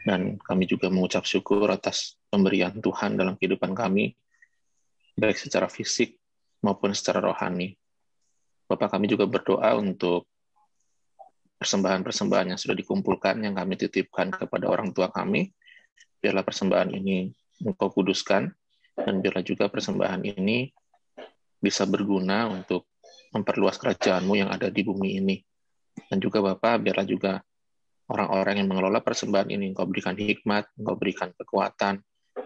Dan kami juga mengucap syukur atas pemberian Tuhan dalam kehidupan kami, baik secara fisik maupun secara rohani. Bapak, kami juga berdoa untuk persembahan-persembahan yang sudah dikumpulkan, yang kami titipkan kepada orang tua kami. Biarlah persembahan ini Engkau kuduskan, dan biarlah juga persembahan ini bisa berguna untuk memperluas kerajaan-Mu yang ada di bumi ini. Dan juga Bapak, biarlah juga orang-orang yang mengelola persembahan ini Engkau berikan hikmat, Engkau berikan kekuatan,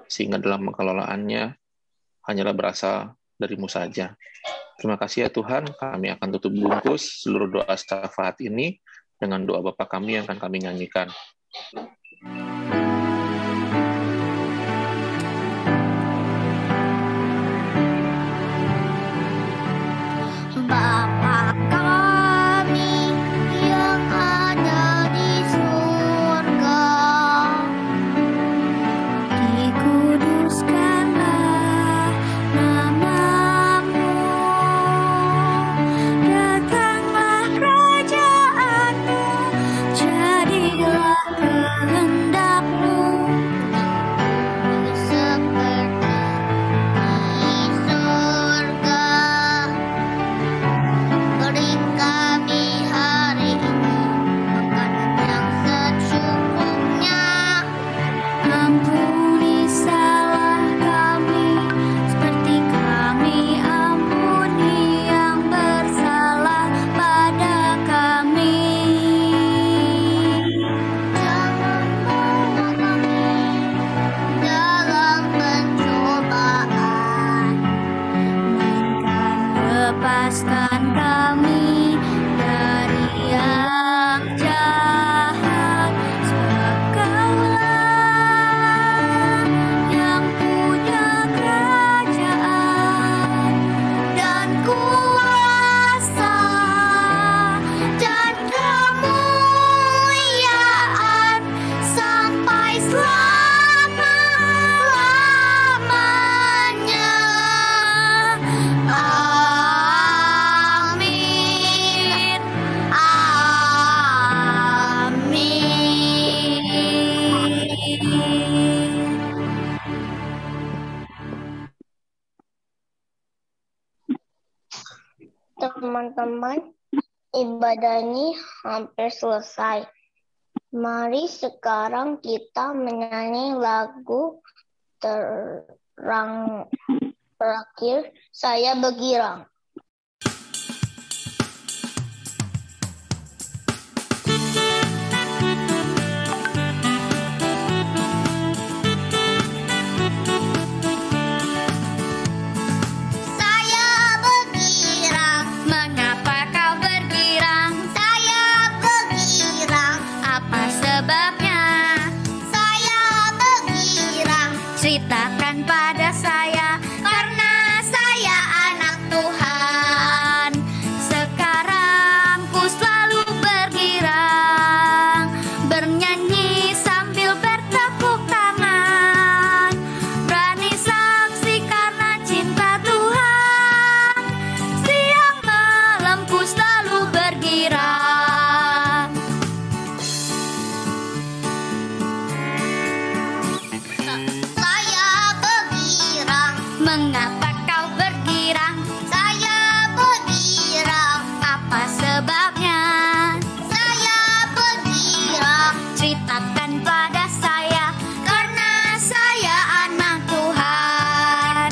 sehingga dalam pengelolaannya hanyalah berasal dari-Mu saja. Terima kasih ya Tuhan, kami akan tutup bungkus seluruh doa syafaat ini dengan doa Bapa kami yang akan kami nyanyikan. Bapa kami yang ada di surga, dikuduskanlah nama-Mu, datanglah kerajaan-Mu, jadilah kehendak-Mu seperti di surga. Beri kami hari ini makanan yang secukupnya. Ampuni salah kami, seperti kami ampuni yang bersalah pada kami. Jangan bawa kami dalam pencobaan, lepaskan kami dari yang jahat, sebab Kaulah Teman-teman, ibadah ini hampir selesai. Mari sekarang kita menyanyi lagu terakhir, Saya Bergirang. Ceritakan pada saya, karena saya anak Tuhan. Sekarang ku selalu bergirang, bernyanyi sambil bertepuk tangan. Berani saksi karena cinta Tuhan, siang malam ku selalu bergirang. Mengapa kau bergirang? Saya bergirang. Apa sebabnya? Saya bergirang. Ceritakan pada saya, karena saya anak Tuhan.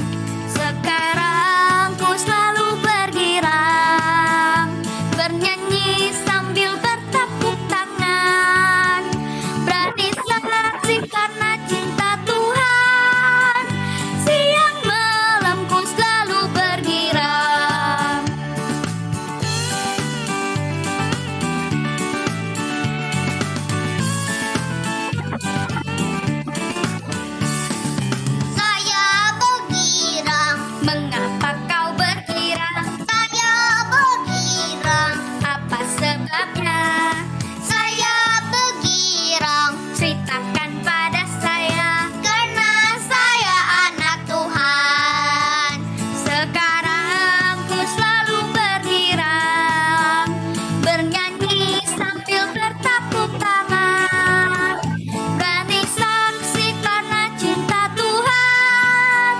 Sekarang ku selalu bergirang, bernyanyi sambil bertepuk tangan. Berani saksi karena cinta Tuhan, siang malam ku selalu bergirang. Saya bergirang. Mengapa kau bergirang? Saya bergirang. Apa sebabnya? Saya bergirang. Ceritakan pada saya, karena saya anak Tuhan. Sekarang ku selalu bergirang, bernyanyi sambil bertepuk tangan. Berani saksi karena cinta Tuhan,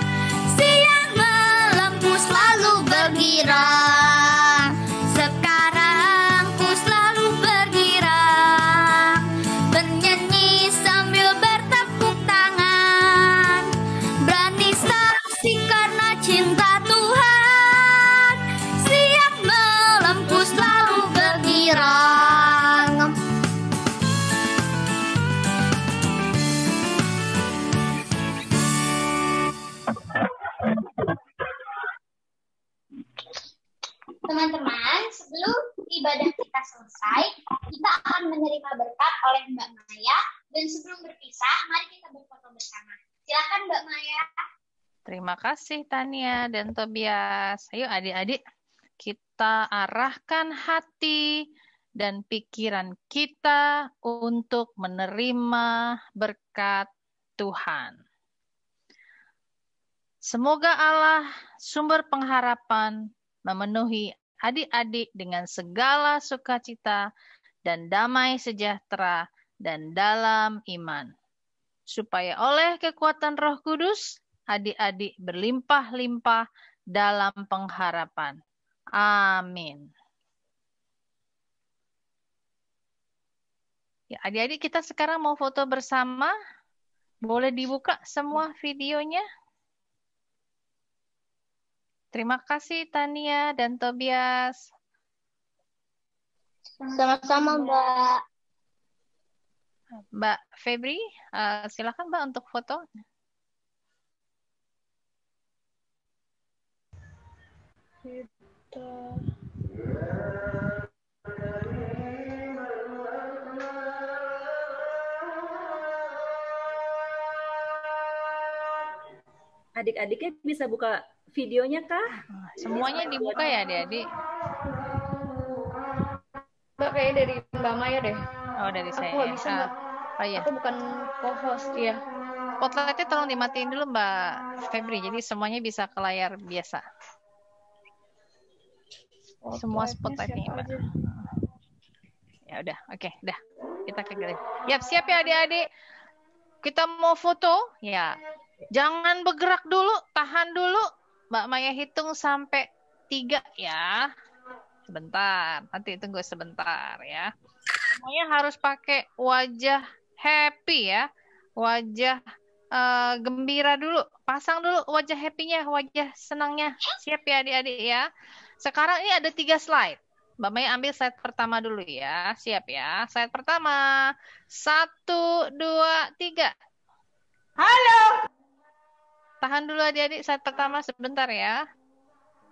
siang malam ku selalu bergirang. Sekarang ku selalu bergirang, bernyanyi sambil bertepuk tangan. Berani saksi karena cinta Tuhan, siang malam ku selalu bergirang. Teman-teman, sebelum ibadah kita selesai, kita akan menerima berkat oleh Mbak Maya. Dan sebelum berpisah, mari kita berfoto bersama. Silakan Mbak Maya. Terima kasih Tania dan Tobias. Ayo adik-adik, kita arahkan hati dan pikiran kita untuk menerima berkat Tuhan. Semoga Allah, sumber pengharapan, memenuhi adik-adik dengan segala sukacita dan damai sejahtera dan dalam iman, supaya oleh kekuatan Roh Kudus, adik-adik berlimpah-limpah dalam pengharapan. Amin. Ya, adik-adik kita sekarang mau foto bersama. Boleh dibuka semua videonya? Terima kasih Tania dan Tobias. Sama-sama, Mbak. Mbak Febri, silakan Mbak untuk foto. Adik-adiknya bisa buka videonya kah? Semuanya dibuka ya adik-adik? Mbak, kayak dari Mbak Maya deh. Oh, dari saya. Aku nggak bisa, Mbak. Oh iya. Aku bukan co-host, iya. Spotlightnya tolong dimatiin dulu Mbak Febri, jadi semuanya bisa ke layar biasa. Semua spotlightnya Mbak. Ya udah, oke, udah. Kita ke galeri. Yap, siap ya adik-adik. kita mau foto, ya jangan bergerak dulu, tahan dulu. Mbak Maya hitung sampai 3 ya. Sebentar, nanti tunggu sebentar ya. Semuanya harus pakai wajah happy ya. Wajah gembira dulu. Pasang dulu wajah happy-nya, wajah senangnya. Siap ya adik-adik ya. Sekarang ini ada 3 slide. Mbak Maya ambil slide pertama dulu ya. Siap ya. Slide pertama. 1, 2, 3. Halo. Tahan dulu adik-adik slide pertama sebentar ya.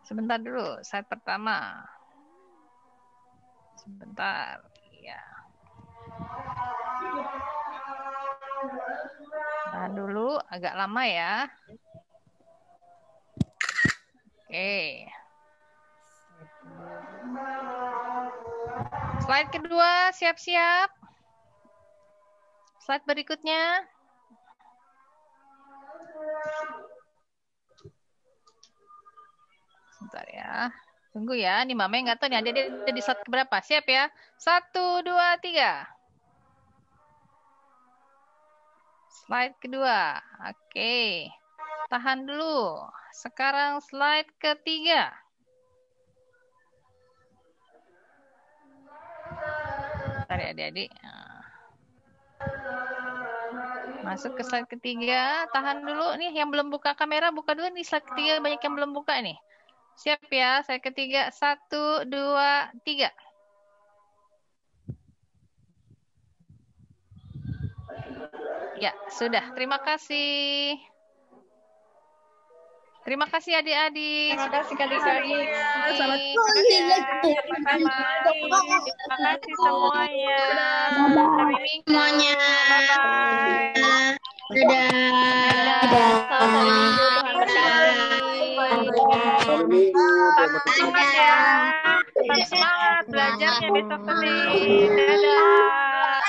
Sebentar dulu slide pertama. Sebentar. Ya. Tahan dulu, agak lama ya. Oke. Slide kedua, siap-siap. Slide berikutnya. Sebentar ya. Tunggu ya, nih Mama nggak tahu nih ada di slide keberapa. Siap ya. 1, 2, 3. Slide kedua. Oke. Tahan dulu. Sekarang slide ketiga. Bentar ya adik-adik. Masuk ke slide ketiga. Tahan dulu. Nih yang belum buka kamera, buka dulu nih slide ketiga. Banyak yang belum buka nih. Siap ya. Slide ketiga. 1, 2, 3. Ya, sudah. Terima kasih. Terima kasih adik-adik. Terima kasih adik-adik. Selamat terima kasih semuanya. Sampai minggu. Semuanya. Bye-bye. Dadah. Tetap semangat ya. Tetap semangat belajarnya besok nanti. Dadah.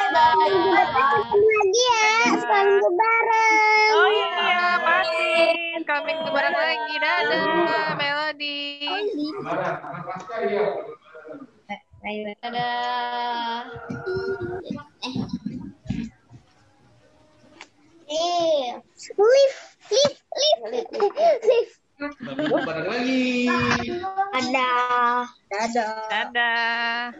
Lagi ya, seminggu bareng. Oh iya, pasti. Kami bareng lagi. Dadah, Melody. Dadah. Lift. Bareng lagi. Dadah. Dadah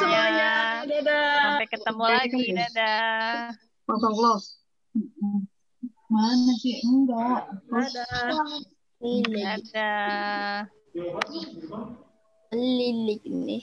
semuanya. Sampai ketemu lagi. Dadah. Kosong close. Mana sih? Enggak. Dadah. Lilik nih.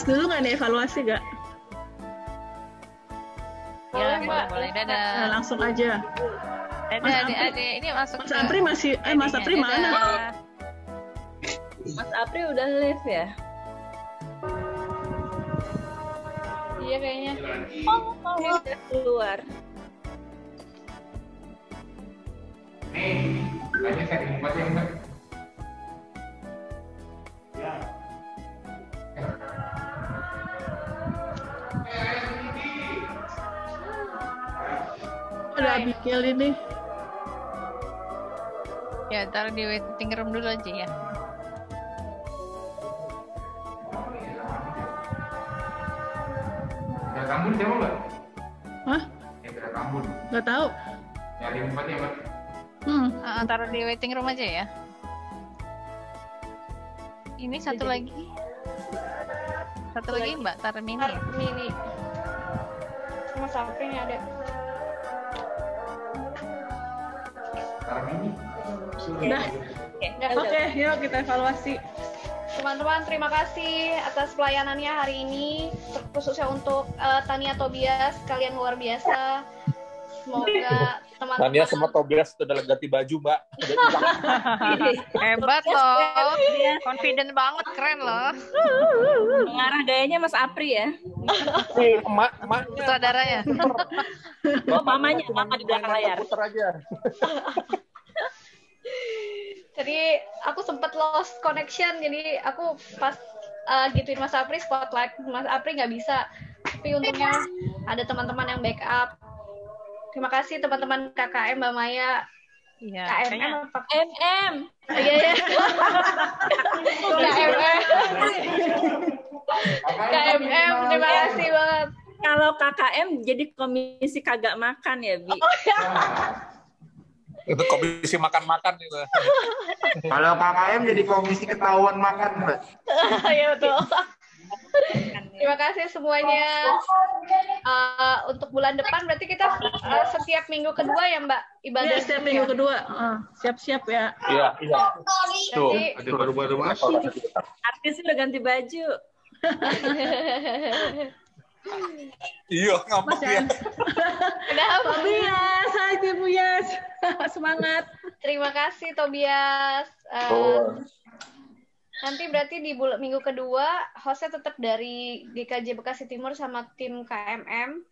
Dulu nggak nih evaluasi gak? Ya, boleh. Dadah. Nah, langsung aja. Dadah adik-adik. Ini masuk. Mas Apri masih, Mas Apri mana? Mas Apri udah live ya? Iya kayaknya. Ini udah keluar. Nih, aja saya buat yang enggak. Ya. Ada Abigail ini. Ya, taruh di waiting room dulu aja ya. Ada Kambun siapa mbak? Hah? Ada Kambun. Nggak tahu. Nyari 4 ya mbak. Taruh di waiting room aja ya. Ini satu lagi. Satu lagi Mbak, taruh mini ya? Mini. Sama samping ada. Udah. Oke, yuk kita evaluasi. Teman-teman, terima kasih atas pelayanannya hari ini, khususnya untuk Tania Tobias, kalian luar biasa. Semoga teman-teman Tania sama Tobias udah ganti baju, Mbak. Hebat loh, confident banget, keren loh. Mengarah gayanya Mas Apri ya. Emaknya. Saudaranya. Oh, mamanya, mama di belakang layar. Puter aja. Jadi aku sempat lost connection, jadi aku pas gituin Mas Apri spotlight, Mas Apri nggak bisa, tapi untungnya ada teman-teman yang backup. Terima kasih teman-teman KKM Mbak Maya. Iya. KMM apa? MM. Iya ya. KMM, terima kasih banget. Kalau KKM jadi komisi kagak makan ya, Bi. Itu komisi makan-makan itu. Kalau KKM jadi komisi ketahuan makan, Mbak. Iya betul. Terima kasih semuanya. Untuk bulan depan berarti kita setiap minggu kedua ya Mbak ibadah. Iya, setiap minggu kedua. Siap-siap ya. Iya. Tuh, ada baru-baru Artis udah ganti baju. Iya, ngambek ya. Kenapa? Tobias, hai Tobias. Semangat. Terima kasih Tobias. Nanti berarti di minggu kedua hostnya tetap dari GKJ Bekasi Timur sama tim KMM.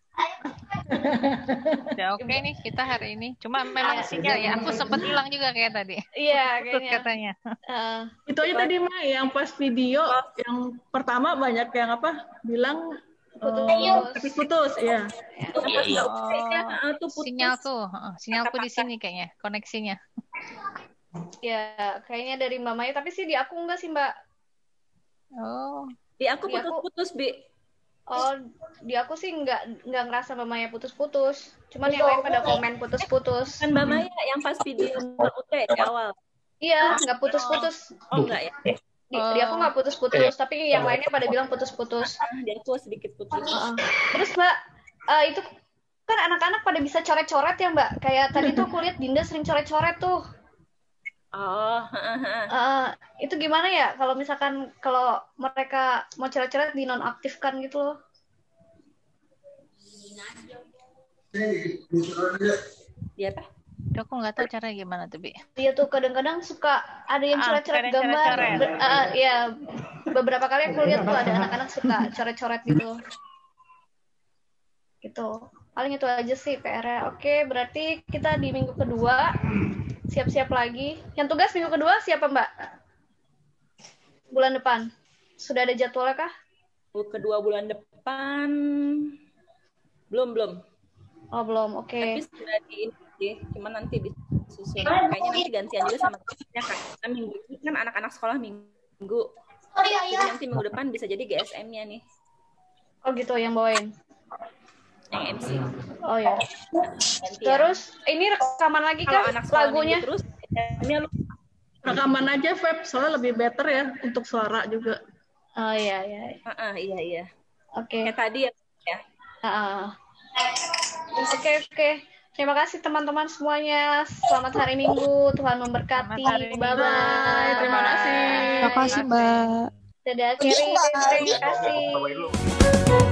Udah oke nih kita hari ini. Cuma memang sinyal ya. Aku sempat hilang juga kayak tadi. Iya kayaknya. Katanya. Itu aja tadi Mah yang pas video yang pertama banyak yang apa bilang putus ya. Sinyalku di sini kayaknya koneksinya. Ya, kayaknya dari Mbak Maya, tapi sih di aku enggak sih, Mbak. Oh, di aku putus-putus, Bi. Oh, di aku sih enggak ngerasa Mbak Maya putus-putus. Cuman yang lain pada komen putus-putus. Kan Mbak Maya yang pas video UT di awal. Iya, enggak putus-putus. Oh, enggak ya. Di aku enggak putus-putus, tapi yang lainnya pada bilang putus-putus. Di aku sedikit putus. Terus, Mbak, itu kan anak-anak pada bisa coret-coret ya, Mbak? Kayak tadi tuh aku lihat Dinda sering coret-coret tuh. Oh, itu gimana ya kalau misalkan kalau mereka mau coret-coret dinonaktifkan gitu loh? Iya apa? Aku nggak tahu cara gimana tuh, Bi. Iya tuh kadang-kadang suka ada yang coret-coret gambar. Ya beberapa kali aku lihat tuh ada anak-anak suka coret-coret gitu. Gitu. Paling itu aja sih PR-nya. Oke, berarti kita di minggu kedua siap-siap lagi. Yang tugas minggu kedua siapa, Mbak? Bulan depan. Sudah ada jadwalnya kah? Minggu kedua bulan depan belum. Oh, belum. Oke. Tapi sudah di ini, cuma nanti disusun. Kayaknya nanti gantian juga sama temennya kan. Karena minggu ini kan anak-anak sekolah minggu. Jadi nanti minggu depan bisa jadi GSM-nya nih. Oh gitu yang bawain. Yang MC. Oh ya. Terus ini rekaman lagi kan lagunya? Terus rekaman aja Feb, soalnya lebih better ya untuk suara juga. Oh iya. Iya. Oke. Kayak tadi ya. Oke. Terima kasih teman-teman semuanya. Selamat hari Minggu. Tuhan memberkati. Bye-bye. Terima kasih. Terima kasih, Mbak. Dadah, Kerry. Terima kasih.